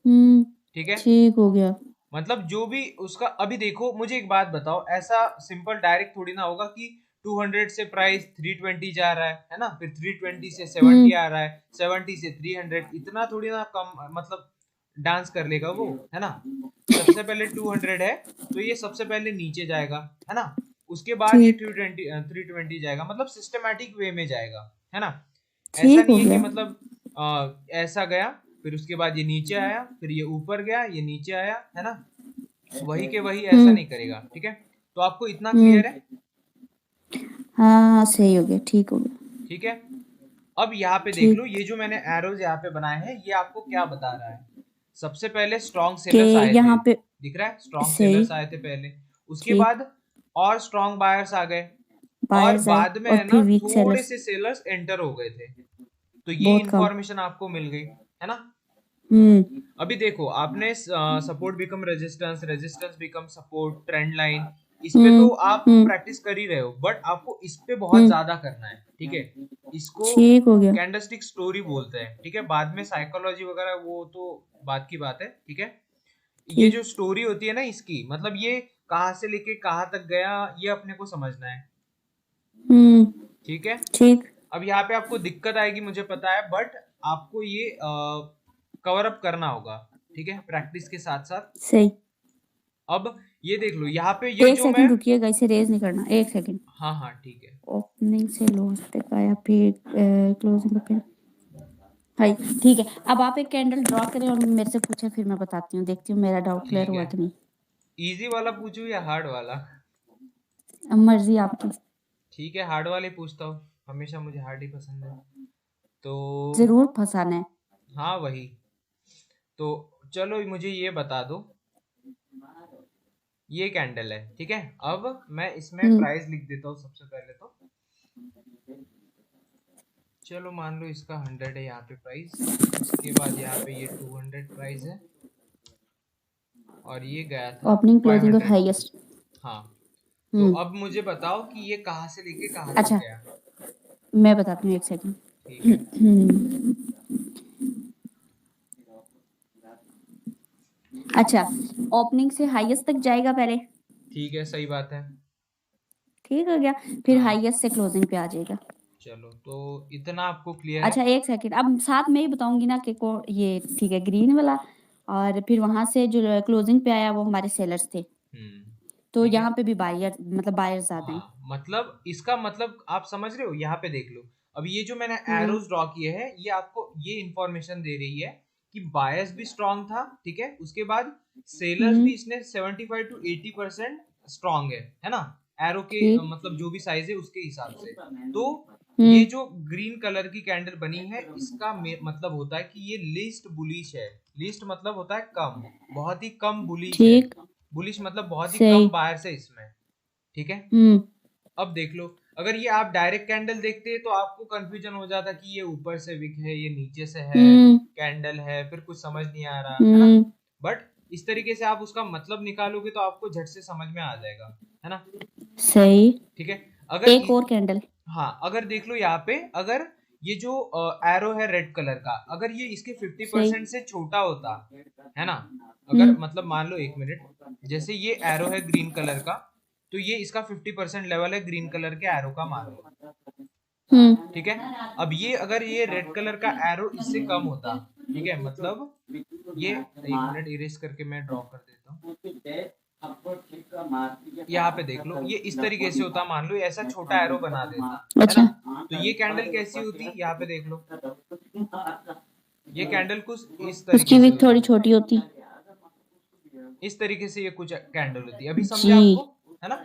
हम्म ठीक है? ठीक हो गया। मतलब जो भी उसका, अभी देखो मुझे एक बात बताओ, ऐसा सिंपल डायरेक्ट थोड़ी ना होगा कि 200 से प्राइस 320 जा रहा है ना, फिर 320 से 70 आ रहा है, 70 से 300, इतना थोड़ी ना कम मतलब डांस कर लेगा वो, है ना? सबसे पहले 200 है, तो ये सबसे पहले नीचे जाएगा, है ना? उसके बाद ये ठीक। 320 जाएगा, मतलब सिस्टमैटिक वे में जाएगा, है ना? ऐसा ठीक नहीं हो है कि गया। मतलब ऐसा गया, फिर उसके बाद ये नीचे आया, फिर ये ऊपर गया, ये नीचे आया, है ना? वही के वही ऐसा हम्म नहीं करेगा, ठीक है? तो आपको इतना हम्म क्लियर है? हाँ सही हो गया, ठीक हो गया। ठीक है, अब यहाँ पे देख लो, ठीक। ये जो मैंने एरोज यहाँ पे बनाए हैं, ये आपको क्या बता रहा है? सबसे पहले स्ट्रॉन्ग के सेलर्स आए थे, यहाँ पे। दिख रहा है, स्ट्रॉन्ग सही। सेलर्स आए थे पहले, उसके ठीक। बाद और स्ट्रॉन्ग बायर्स आ गए, और बायर्स आए बाद में और है ना फिर वीक थोड़े सेलर्स। से सेलर्स एंटर हो गए थे, तो ये बहुत कम। इंफॉर्मेशन आपको मिल गई, है ना? हम्म अभी देखो, आपने support become resistance, resistance become support, trend line, इस पे तो आप हम्म प्रैक्टिस कर ही रहे हो, बट आपको इस पे बहुत हम्म ज्यादा करना है, ठीक है? इसको ठीक हो गया। कैंडलस्टिक स्टोरी बोलते हैं, ठीक है? बाद में साइकोलॉजी वगैरह वो तो बात की बात है, ठीक है? ये ठीक। जो स्टोरी होती है ना इसकी, मतलब ये कहाँ से लेके कहाँ तक गया, ये अपने को समझना है, हम्म ठीक है? ठीक। अब यहाँ पे आपको दिक्कत आएगी मुझे पता है, बट आपको ये कवर अप करना होगा, ठीक है, प्रैक्टिस के साथ साथ। सही। अब ये देख लो, यहाँ पे ये एक जो मैं, सेकंड रुकिएगा, इसे रेज नहीं करना, एक सेकंड। हाँ हाँ ठीक है, ओपनिंग से लोएस्ट तक आया, फिर क्लोजिंग पे। हाई। ठीक है, अब आप एक कैंडल ड्रॉ करें और मेरे से पूछें, फिर मैं बताती हूँ, देखती हूँ मेरा डाउट क्लियर ठीक हुआ है। कि नहीं। इजी वाला पूछूं या हार्ड वाला? अब मर्जी आपकी। ठीक है, हार्ड वाले पूछता हूँ, हमेशा मुझे हार्ड ही पसंद है, तो जरूर फंसाना है। हाँ वही, तो चलो मुझे ये बता दो, ये कैंडल है, ठीक है? अब मैं इसमें हम्म प्राइस लिख देता हूँ सबसे पहले तो, चलो मान लो इसका 100 है यहाँ पे प्राइस, उसके बाद यहाँ पे ये 200 प्राइस है, और ये गया था ओपनिंग क्लोजिंग और 500 पे। हाईएस्ट। हाँ, तो हम्म अब मुझे बताओ कि ये कहाँ से लेके कहाँ तक अच्छा, गया? मैं बताती हूँ, एक सेकंड। ठीक है, अच्छा, ओपनिंग से हाईएस्ट तक जाएगा पहले। ठीक है, सही बात है। ठीक हो गया। फिर हाँ, हाईएस्ट से क्लोजिंग पे आ जाएगा। चलो तो इतना आपको क्लियर है। अच्छा एक सेकंड, अब साथ में ही बताऊंगी ना कि को ये ठीक है ग्रीन वाला, और फिर वहां से जो क्लोजिंग पे आया वो हमारे सेलर्स थे, तो ठीक है। यहाँ पे भी बायर मतलब बायर ज्यादा हैं। हाँ, मतलब इसका मतलब आप समझ रहे हो, यहाँ पे देख लो, अब ये जो मैंने हम्म एरोज ड्रॉ किए हैं, ये आपको ये इंफॉर्मेशन दे रही है कि बायस भी स्ट्रांग था, ठीक है, उसके बाद सेलर्स हम्म भी इसने 75 टू 80% स्ट्रांग है ना? एरो के ठीक। मतलब जो भी साइज है उसके हिसाब से, तो ये हम्म जो ग्रीन कलर की कैंडल बनी है, इसका मतलब होता है कि ये लीस्ट बुलिश है। लीस्ट मतलब होता है कम, बहुत ही कम बुलिश है। ठीक। बुलिश मतलब बहुत ही सही। कम बायर्स है इसमें, ठीक है? हम्म अब देख लो, अगर ये आप डायरेक्ट कैंडल देखते तो आपको कंफ्यूजन हो जाता कि ये ऊपर से विक है, ये नीचे से है हम्म कैंडल है, फिर कुछ समझ नहीं आ रहा, है ना? हम्म बट इस तरीके से आप उसका मतलब निकालोगे तो आपको झट से समझ में आ जाएगा, है ना? सही। ठीक है, अगर एक और कैंडल। हाँ अगर देख लो यहाँ पे, अगर ये जो एरो है रेड कलर का, अगर ये इसके 50% सही। से छोटा होता है ना, अगर हम्म। मतलब मान लो, एक मिनट, जैसे ये एरो है ग्रीन कलर का, तो ये इसका 50% लेवल है ग्रीन कलर के एरो का, मान लो। हम्म। ठीक है। अब ये अगर ये रेड कलर का एरो इससे कम होता, ठीक है, मतलब ये, एक मिनट इरेज करके मैं ड्रॉ कर देता हूँ। यहाँ पे देख लो, ये इस तरीके से होता, मान लो ये ऐसा छोटा एरो बना देता, है ना, अच्छा। तो ये कैंडल कैसी होती, यहाँ पे देख लो, ये कैंडल कुछ इस उसकी तरीके से विक थोड़ी होती, छोटी होती। इस तरीके से ये कुछ कैंडल होती, अभी समझे आपको, जी। है ना।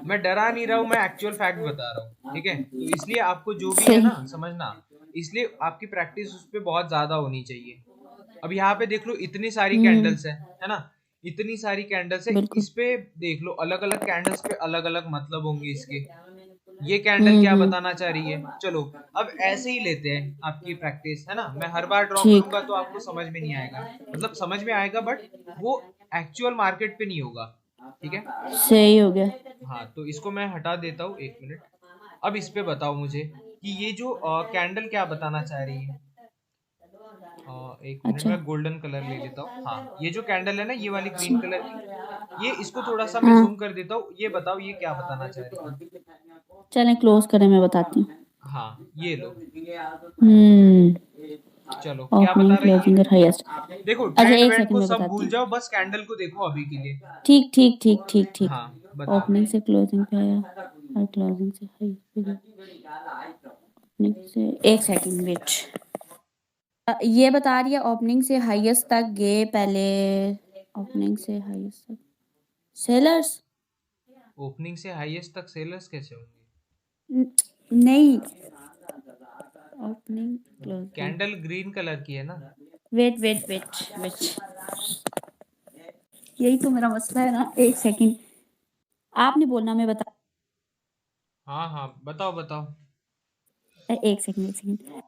मैं डरा नहीं रहा हूँ, मैं एक्चुअल फैक्ट बता रहा हूँ, ठीक है, तो इसलिए आपको जो भी है सही। ना समझना, इसलिए आपकी प्रैक्टिस उस पर बहुत ज्यादा होनी चाहिए। अब यहाँ पे देख लो इतनी सारी हम्म। कैंडल्स है ना, इतनी सारी कैंडल्स है, बिल्कुल। इस पे देख लो अलग अलग कैंडल्स पे अलग अलग मतलब होंगे इसके, ये कैंडल क्या हम्म। बताना चाह रही है, चलो अब ऐसे ही लेते हैं आपकी प्रैक्टिस, है ना, मैं हर बार ड्रॉ ठीक। करूंगा तो आपको समझ में नहीं आएगा, मतलब समझ में आएगा बट वो एक्चुअल मार्केट पे नहीं होगा, ठीक है। सही हो गया। हाँ तो इसको मैं हटा देता हूँ, एक मिनट। अब इस पे बताओ मुझे कि ये जो कैंडल क्या बताना चाह रही है। एक मिनट, अच्छा। मैं गोल्डन कलर ले लेता हूँ, हाँ ये जो कैंडल है ना, ये वाली ग्रीन ठीक। कलर की, ये इसको थोड़ा सा मैं हाँ। जूम कर देता हूँ, ये बताओ ये क्या बताना चाह रही है। चलें क्लोज करें, मैं बताती हूँ। हाँ ये लो, हम्म। चलो क्या बता ओपनिंग रही है। क्लोजिंग और हाईएस्ट। देखो अच्छा, ट्रेंड एक वेंड सेकंड को में सब बताती भूल हूँ। जाओ, बस कैंडल को देखो अभी के लिए। ठीक ठीक ठीक ठीक ठीक। हाँ बताओ। ओपनिंग से क्लोजिंग पे आया और क्लोजिंग से हाई पे गया। ओपनिंग से, एक सेकंड वेट। ये बता रही है ओपनिंग से हाईएस्ट तक गए पहले। ओपनिंग से हाईएस्ट तक सेलर्स। ओपनिंग से हाईएस्ट तक सेलर्स कैसे होंगे। नहीं। Opening closing. Candle green colour की है ना। Wait wait wait wait. यही तो मेरा मसला है ना, एक सेकंड। आपने बोलना, मैं बता। हाँ हाँ बताओ बताओ। एक सेकंड एक सेकंड।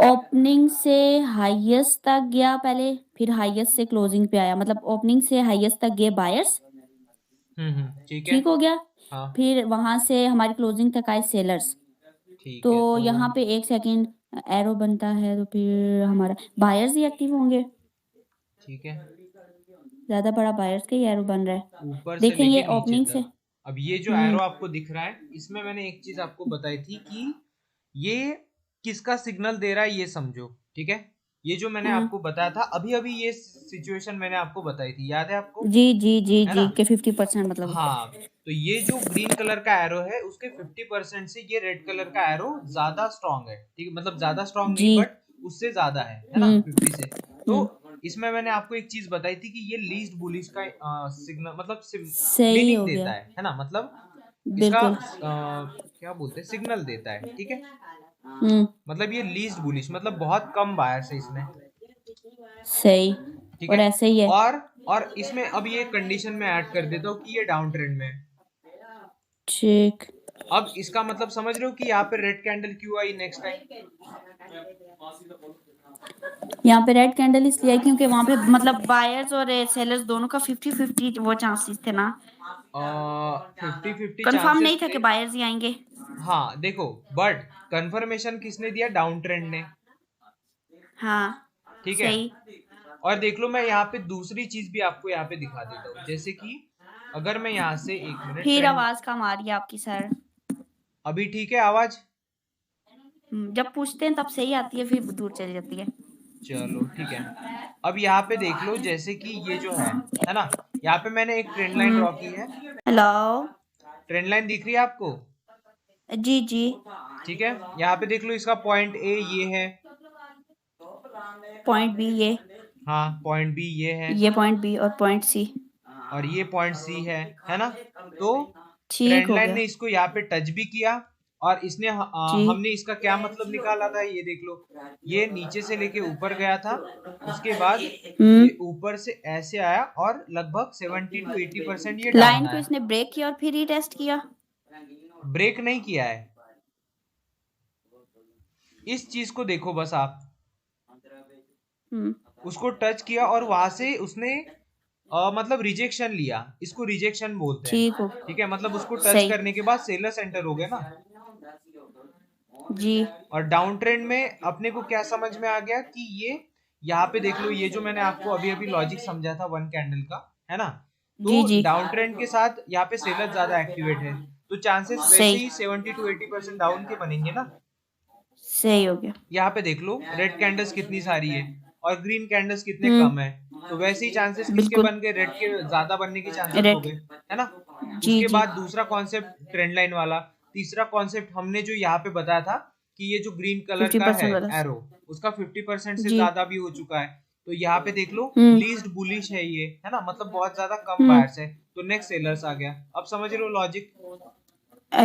ओपनिंग से हाईएस्ट तक गया पहले, फिर हाईएस्ट से क्लोजिंग पे आया, मतलब ओपनिंग से हाईएस्ट तक गए बायर्स। ठीक है। ठीक हो गया। हाँ फिर वहां से हमारी क्लोजिंग तक आए सेलर्स। ठीक तो है तो यहाँ पे एक सेकंड एरो बनता है, तो फिर हमारा बायर्स ही एक्टिव होंगे। ठीक है, ज्यादा बड़ा बायर्स का ही एरो बन रहा है। ऊपर से देखें लेके ये नीचे ओपनिंग से। तक। अब ये जो हम्म। एरो आपको दिख रहा है, इसमें मैंने एक चीज आपको बताई थी कि ये किसका सिग्नल दे रहा है, ये समझो, ठीक है। ये जो मैंने हाँ। आपको बताया था अभी अभी, ये सिचुएशन मैंने आपको बताई थी, याद है आपको, जी जी जी है जी ना। के 50% मतलब। हाँ तो ये जो ग्रीन कलर का एरो है, उसके 50% से ये रेड कलर का एरो ज्यादा स्ट्रांग है, ठीक है, मतलब ज्यादा स्ट्रांग जी। नहीं बट उससे ज्यादा है ना, हम्म। 50 से। तो हम्म। इसमें मैंने आपको एक चीज बताई थी कि ये लीस्ट बुलिश का सिग्नल, मतलब सही मीनिंग हो देता गया। है ना, मतलब इसका बिल्कुल। क्या बोलते हैं, सिग्नल देता है, ठीक है। हम्म। मतलब ये लीस्ट बुलिश, मतलब बहुत कम बायर्स है इसमें, सही। ठीक और है। ऐसे ही है। और और इसमें अब ये कंडीशन में ऐड कर देता हूँ कि ये डाउन ट्रेंड में है। ठीक। अब इसका मतलब समझ रहे हो कि यहाँ पे रेड कैंडल क्यों आई नेक्स्ट टाइम। यहाँ पे रेड कैंडल इसलिए है क्योंकि वहां पे मतलब बायर्स और सेलर्स दोनों का 50-50 वो चांसेस थे ना। 50-50 कंफर्म नहीं चांसेस था थे। कि बायर्स ही आएंगे। हाँ देखो, बट कंफर्मेशन किसने दिया, डाउन ट्रेंड ने, हाँ। ठीक है। सही। और देख लो, मैं यहाँ पे दूसरी चीज भी आपको यहाँ पे दिखा देता हूँ, जैसे कि अगर मैं यहाँ से, एक मिनट, फिर ट्रेंड, आवाज कम आ रही है आपकी सर। अभी ठीक है आवाज। जब पूछते हैं तब सही आती है, फिर दूर चली जाती है। चलो ठीक है। अब यहाँ पे देख लो, जैसे कि ये जो है ना, यहाँ पे मैंने एक ट्रेंड लाइन ड्रॉ की है। हेलो। ट्रेंड लाइन दिख रही है आपको, जी जी। ठीक है। यहाँ पे देख लो, इसका पॉइंट ए ये है, पॉइंट बी ये। हाँ पॉइंट बी ये है, ये पॉइंट बी और पॉइंट सी। और ये पॉइंट सी है ना। तो ठीक ट्रेंड हो लाइन गया। ने इसको यहाँ पे टच भी किया, और इसने जी। हमने इसका क्या मतलब निकाला था, ये देख लो, ये नीचे से लेके ऊपर गया था, उसके बाद ये ऊपर से ऐसे आया, और लगभग 70 to 80% ये डाउन लाइन को आया। इसने ब्रेक किया और फिर ही टेस्ट किया। ब्रेक नहीं किया है, इस चीज को देखो बस आप, हम्म। उसको टच किया और वहां से उसने मतलब रिजेक्शन लिया, इसको रिजेक्शन बोलते हैं। ठीक हो, ठीक है, मतलब उसको टच सही करने के बाद सेलर सेंटर हो गया ना। जी। और डाउन ट्रेंड में अपने को क्या समझ में आ गया कि ये यहाँ पे देख लो, ये जो मैंने आपको अभी अभी लॉजिक समझा था वन कैंडल का, है ना, तो जी जी डाउन ट्रेंड के साथ यहाँ पे सेलर ज्यादा एक्टिवेट है, तो चांसेस वैसे सही ही 70 to 80% डाउन के बनेंगे ना। सही हो गया। यहाँ पे देख लो रेड कैंडल्स कितनी सारी है और ग्रीन कैंडल्स कितने कम है, हम्म, तो वैसे ही चांसेस किसके बिल्कुल बन गए, रेड के ज्यादा बनने के चांसेस हो रेड, गए, है ना। जी उसके जी बाद दूसरा कॉन्सेप्ट ट्रेंड लाइन वाला, तीसरा कॉन्सेप्ट हमने जो यहाँ पे बताया था कि ये जो ग्रीन कलर का है 50% वाला, एरो, उसका 50% से जी ज्यादा भी हो चुका है, तो यहाँ पे देख लो हम्म लीस्ट बुलिश है ये, है ना, मतलब बहुत ज्यादा कम बायर्स है, तो नेक्स्ट सेलर्स आ गया। अब समझ रहे हो लॉजिक।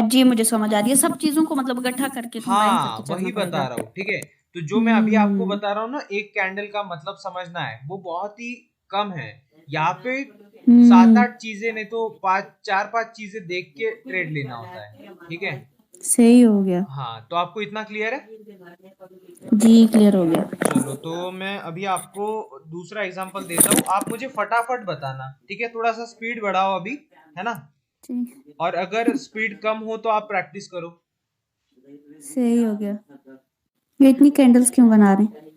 जी मुझे समझ आ रही है, सब चीजों को मतलब इकट्ठा करके कंबाइन हाँ करके वही चलना बता पड़ेगा। रहा हूँ, ठीक है। तो जो मैं अभी आपको हम्म बता रहा हूँ ना, एक कैंडल का मतलब समझना है, वो बहुत ही कम है। यहाँ पे सात हम्म आठ चीजें, नहीं तो पांच चार पांच चीजें देख के ट्रेड लेना होता है, ठीक है। सही हो गया, हाँ, तो आपको इतना क्लियर है। जी क्लियर हो गया। चलो, तो मैं अभी आपको दूसरा एग्जांपल देता हूँ, आप मुझे फटाफट बताना, ठीक है, थोड़ा सा स्पीड बढ़ाओ अभी, है ना। ठीक, और अगर स्पीड कम हो तो आप प्रैक्टिस करो। सही हो गया। ये इतनी कैंडल्स क्यों बना रहे हैं?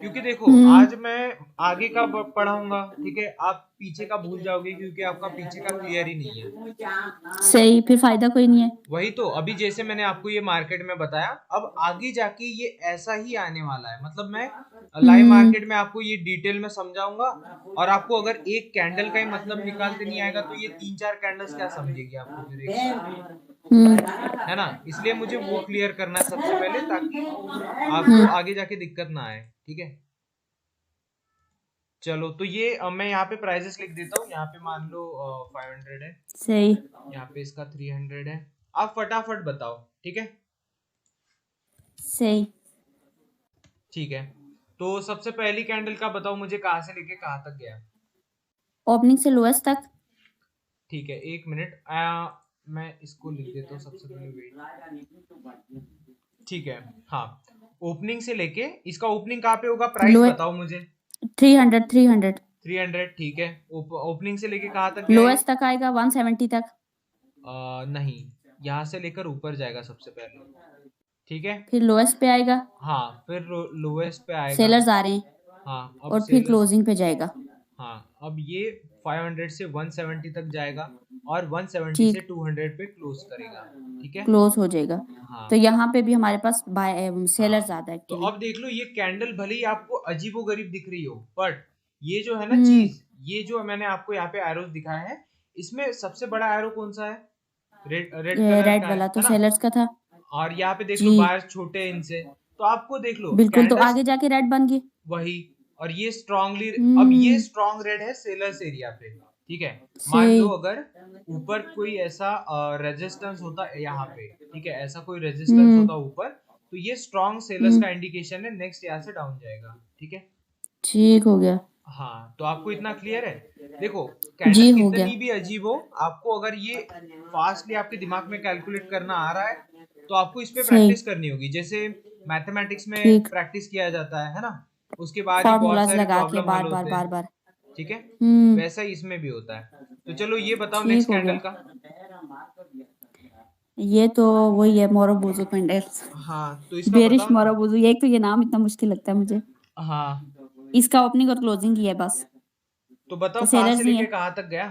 क्योंकि देखो हम्म, आज मैं आगे का पढ़ाऊंगा, ठीक है, आप पीछे का भूल जाओगे क्योंकि आपका पीछे का क्लियर ही नहीं है। सही, फिर फायदा कोई नहीं है। वही तो, अभी जैसे मैंने आपको ये मार्केट में बताया, अब आगे जाके ये ऐसा ही आने वाला है, मतलब मैं लाइव हम्म मार्केट में आपको ये डिटेल में समझाऊंगा। और आपको अगर एक कैंडल का ही मतलब निकालते नहीं आएगा तो ये तीन चार कैंडल्स क्या समझेगी आपको फिर एक साथ, हम्म है ना। इसलिए मुझे वो क्लियर करना है सबसे पहले, ताकि आपको हम्म, आगे जाके दिक्कत ना आए, ठीक है। चलो, तो ये मैं यहाँ पे प्राइजेस लिख देता हूँ, यहाँ पे मान लो 500 है, सही यहाँ पे इसका 300 है। आप फटाफट बताओ, ठीक है। सही। ठीक है, तो सबसे पहली कैंडल का बताओ मुझे, कहाँ से लेके कहाँ तक गया। ओपनिंग से लोएस्ट तक। ठीक है, एक मिनट, मैं इसको लिख देता हूँ सबसे पहले, वेट। ठीक है, हाँ, ओपनिंग से लेके इसका ओपनिंग कहाँ पे होगा, प्राइस लोए बताओ मुझे। 300 300, 300, ठीक है। ओपनिंग से लेके कहाँ तक गया ये। लोएस्ट तक आएगा 170 तक, नहीं, यहाँ से लेकर ऊपर जाएगा सबसे पहले, ठीक है। फिर लोएस्ट पे आएगा, हाँ, फिर लोएस्ट पे आएगा। सेलर्स आ रहे हैं, हाँ, अब और फिर सेल्स। क्लोजिंग पे जाएगा। हाँ, अब ये 500 से 170 तक जाएगा और 170 से ठीक, 200 पे क्लोज करेगा, ठीक है। क्लोज हो जाएगा। हाँ तो यहाँ पे भी हमारे पास बाय सेलर हाँ, ज्यादा तो एक्टिव है। अब देख लो, ये कैंडल भले ही आपको अजीबोगरीब दिख रही हो, बट ये जो है ना हम्म, चीज, ये जो मैंने आपको यहाँ पे एरोस दिखाया है, इसमें सबसे बड़ा एरो कौन सा है, रेड रेड कलर रेड का वाला तो है ना। सेलर्स का था। और यहाँ पे देख लो जी बायर्स छोटे हैं इनसे, तो आपको देख लो बिल्कुल, तो कैंडल्स आगे जाके रेड बन गई। वही। और ये स्ट्रांगली, अब ये हम्म स्ट्रांग रेड है सेलर्स एरिया पे, ठीक है। मान लो सही, अगर ऊपर कोई ऐसा रेजिस्टेंस होता है यहाँ पे, ठीक है, ऐसा कोई रेजिस्टेंस हम्म होता ऊपर, तो ये स्ट्रांग सेलर्स हम्म, का इंडिकेशन है, नेक्स्ट यहाँ से डाउन जाएगा, ठीक है। ठीक हो गया। हाँ, तो आपको इतना क्लियर है। देखो, जी कैंडल हो गया, कितनी भी अजीब हो, आपको अगर ये फास्टली आपके दिमाग में कैलकुलेट करना आ रहा है, तो आपको इस पे सही, प्रैक्टिस करनी होगी, जैसे मैथमेटिक्स में ठीक, प्रैक्टिस किया जाता है ना। उसके बाद ही बहुत फॉर्मूलाज सारे लगा के प्रॉब्लम हल बार बार होते हैं, बार बार। ठीक है। हम्म, वैसा ही इसमें भी होता है। तो चलो, ये बताओ ठीक नेक्स्ट हो कैंडल गया। का। ये तो वही है, मोरोबुजू कैंडल्स। हाँ, तो इसका बेरिश बताओ ना। मोरोबुजू, ये एक तो ये नाम इतना मुश्किल लगता है मुझे। हाँ, इसका ओपनिंग और क्लोजिंग ही है बस। तो बताओ तो कहाँ से सेलर्स ही लेके है, कहाँ तक गया।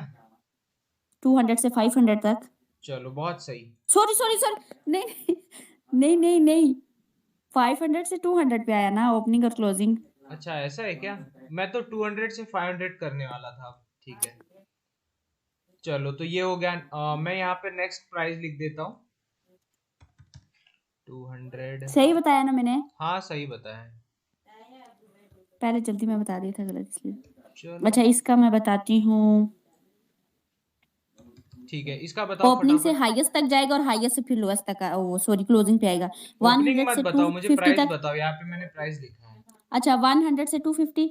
200 से 500 तक। चलो, बहुत सही। सॉरी सॉरी सॉरी, नहीं नहीं नहीं नहीं, 500 से 200 पे आया ना ओपनिंग और क्लोजिंग। अच्छा, ऐसा है क्या। मैं तो 200 से 500 करने वाला था, ठीक है। चलो, तो ये हो गया। मैं यहाँ पे नेक्स्ट प्राइस लिख देता हूँ, 200। सही बताया ना मैंने? हाँ, सही बताया है। पहले जल्दी में बता दिया था, गलत इसलिए। चलो, अच्छा, इसका मैं बताती हूँ। ठीक है, इसका बताओ ओपनिंग से फटाफट। हाईएस्ट तक जाएगा और हाईएस्ट से फिर लोएस्ट तक वो सॉरी क्लोजिंग पे आएगा। ओपनिंग 100 मत से बताओ, मुझे 250 प्राइस तक। बताओ, यहाँ पे मैंने प्राइस लिखा है। अच्छा, 100 से 250।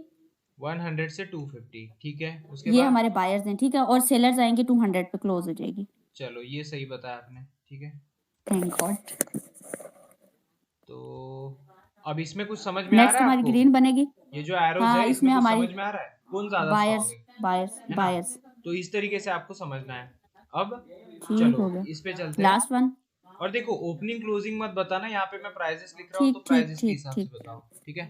100 से 250, ठीक है, उसके ये बाद। हमारे बायर्स हैं, ठीक है, और सेलर्स आएंगे 200 पे क्लोज हो जाएगी। चलो, ये सही बताया आपने, ठीक है। Thank God. तो अब इसमें कुछ समझ में आ नेक्स्ट रहा है हमारी आपको, ग्रीन बनेगी। ये जो एरोज हाँ है इसमें इसमें कुछ हमारी, समझ में आ रहा है। कौन ज्यादा बायर्स स्ट्रॉन्ग बायर्स है ना? बायर्स। तो इस तरीके से आपको समझना है। अब ठीक चलो हो गया। इस पे चलते हैं। Last one. और देखो ओपनिंग क्लोजिंग मत बताना, यहाँ पे मैं प्राइजेस लिख रहा हूँ तो ठीक ठीक प्राइजेस के ठीक हिसाब से ठीक। बताओ, ठीक है?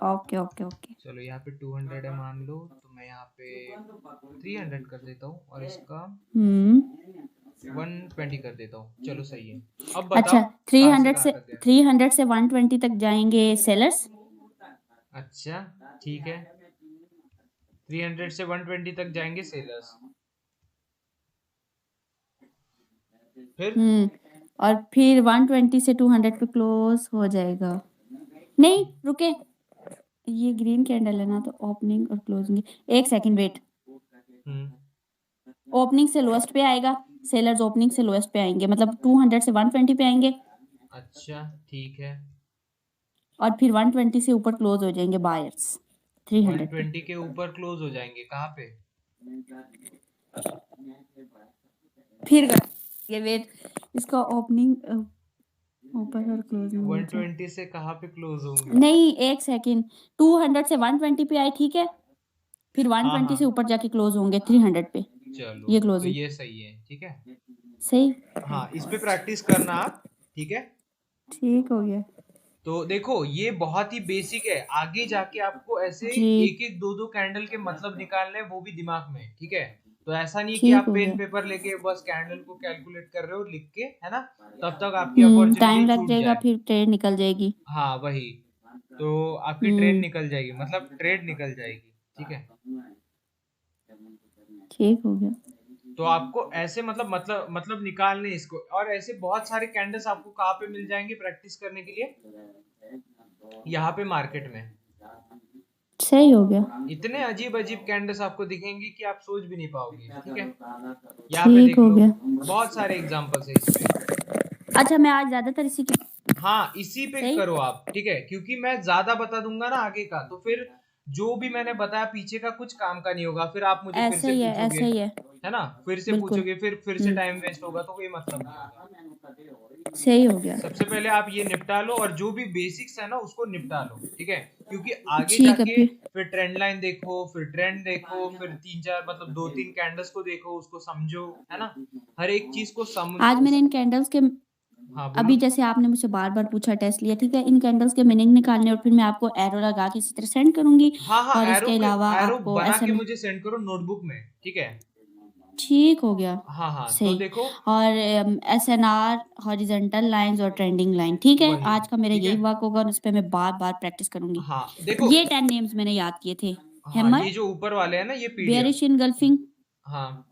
Okay okay okay. चलो यहाँ पे 200 है मान लो, तो मैं यहाँ पे 300 कर देता हूँ और इसका 120 कर देता हूँ। चलो सही है। अब अच्छा, बताओ कहाँ से 300 कहाँ से तक गया? 300 से 120 तक जाएंगे सेलर्स। अच्छा ठीक है, 300 से 120 तक जाएंगे सेलर्स, फिर और फिर 120 से 200 पे क्लोज हो जाएगा। नहीं रुके, ये ग्रीन कैंडल है ना, तो ओपनिंग और क्लोजिंग। एक सेकंड वेट। ओपनिंग से लोएस्ट पे आएगा, सेलर्स ओपनिंग से लोएस्ट पे आएंगे, मतलब 200 से 120 पे आएंगे अच्छा ठीक है, और फिर 120 से ऊपर क्लोज हो जाएंगे बायर्स 300 पे। 120 के ऊपर क्लोज हो जाएंगे कहाँ पे? फिर ये वेट, इसका ओपनिंग ऊपर और क्लोजिंग 120 से कहाँ पे क्लोज होंगे? नहीं, एक सेकंड। 200 से 120 पे आए, ठीक है, फिर हाँ 120 से हाँ ऊपर जाके क्लोज होंगे 300 पे। चलो ये तो क्लोजिंग ये सही है, ठीक है। सही। हाँ इस पे प्रैक्टिस करना आप, ठीक है। ठीक हो गया तो देखो ये बहुत ही बेसिक है, आगे जाके आपको ऐसे जी। एक एक दो दो कैंडल के मतलब निकालने हैं, वो भी दिमाग में, ठीक है। तो ऐसा नहीं कि ठीक आप हो पेन गया। पेपर लेके बस कैंडल को कैलकुलेट कर रहे हो लिख के, है ना? तब तक आपकी अपॉर्चुनिटी टाइम लग छूट जाएगा, जाए। फिर ट्रेन निकल जाएगी। हाँ वही, तो आपकी ट्रेन निकल जाएगी, मतलब ट्रेड निकल जाएगी, ठीक है। ठीक हो गया। तो आपको ऐसे मतलब निकालने इसको, और ऐसे बहुत सारे कैंडल्स आपको कहाँ पे मिल जाएंगे प्रैक्टिस करने के लिए? यहाँ पे मार्केट में सही हो गया। इतने अजीब अजीब कैंडल्स आपको दिखेंगे कि आप सोच भी नहीं पाओगे, ठीक है। यहाँ पे ठीक देख हो लो, गया। बहुत सारे एग्जांपल्स है इसमें। अच्छा, मैं आज ज्यादातर इसी की। हाँ इसी पे सही। करो आप, ठीक है, क्योंकि मैं ज्यादा बता दूंगा ना आगे का, तो फिर जो भी मैंने बताया पीछे का कुछ काम का नहीं होगा, फिर आप मुझे फिर ऐसे से ही है, पूछोगे, ऐसे ही है। है ना? फिर से बिल्कुल। पूछोगे, फिर से टाइम वेस्ट होगा, तो कोई मतलब नहीं होगा। सही हो गया। सबसे पहले आप ये निपटा लो, और जो भी बेसिक्स है ना उसको निपटा लो, ठीक है। क्योंकि आगे ठीक है जाके फिर। फिर ट्रेंड लाइन देखो, फिर ट्रेंड देखो, फिर तीन चार मतलब दो तीन कैंडल्स को देखो, उसको समझो, है ना? हर एक चीज को आज मैंने इन कैंडल्स के, हाँ अभी बोलो। जैसे आपने मुझसे बार बार पूछा टेस्ट लिया, ठीक है, इन कैंडल्स के मीनिंग निकालने और फिर मैं आपको एरो लगा के इसी तरह सेंड करूंगी। हाँ हाँ और इसके अलावा एरो आपको बना ऐसे के में। मुझे सेंड करो नोटबुक में, ठीक है। ठीक हो गया। हाँ हाँ तो सही। देखो और SNR, हॉरिजॉन्टल लाइंस और ट्रेंडिंग लाइन, ठीक है, वही, आज का मेरा ठीक है। यही वर्क होगा और उस पर मैं बार बार प्रैक्टिस करूंगी। हाँ देखो, ये 10 नेम्स मैंने याद किए थे। हाँ हैमर, ये जो ऊपर वाले हैं ना ये पीडीएफ। बेयरिश इनगल्फिंग, हाँ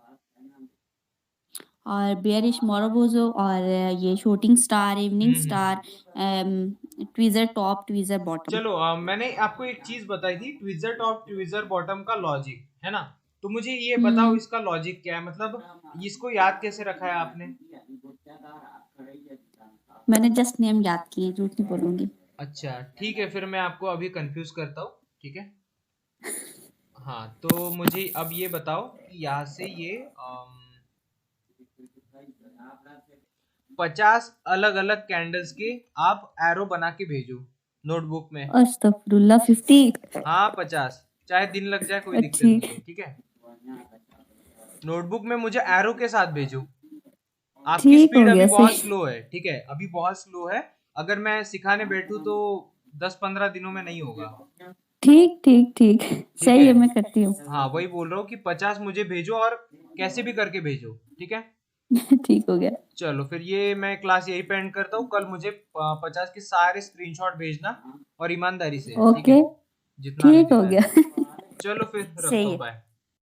और बेयरिश मोरोबोजो, और ये shooting star, evening star, tweezer top, tweezer bottom. चलो मैंने आपको एक चीज बताई थी, ट्विजर टॉप ट्विजर बॉटम का लॉजिक, है ना? तो मुझे ये बताओ इसका लॉजिक क्या है, मतलब इसको याद कैसे रखा है आपने? मैंने जस्ट नेम याद किए, झूठ नहीं बोलूंगी। अच्छा ठीक है, फिर मैं आपको अभी कंफ्यूज करता हूँ, ठीक है। हाँ तो मुझे अब ये बताओ कि यहाँ से ये 50 अलग अलग कैंडल्स के आप एरो बना के भेजो नोटबुक में। अस्तगफुरुल्लाह, 50। हाँ 50, चाहे दिन लग जाए कोई दिक्कत ठीक। नहीं है, ठीक है। नोटबुक में मुझे एरो के साथ भेजो। आपकी ठीक हो स्पीड अभी गया। बहुत सही। स्लो है, ठीक है, अभी बहुत स्लो है। अगर मैं सिखाने बैठूं तो 10-15 दिनों में नहीं होगा, ठीक ठीक ठीक। ठीक सही है। है, मैं करती हूँ। हाँ वही बोल रहा हूँ कि 50 मुझे भेजो, और कैसे भी करके भेजो, ठीक है। ठीक हो गया। चलो फिर ये मैं क्लास यही पे एंड करता हूँ, कल मुझे 50 के सारे स्क्रीनशॉट भेजना, और ईमानदारी से, ठीक है, ओके। जितना भी ठीक हो दिखा गया। है। चलो फिर रखता सही हूँ, है। बाय।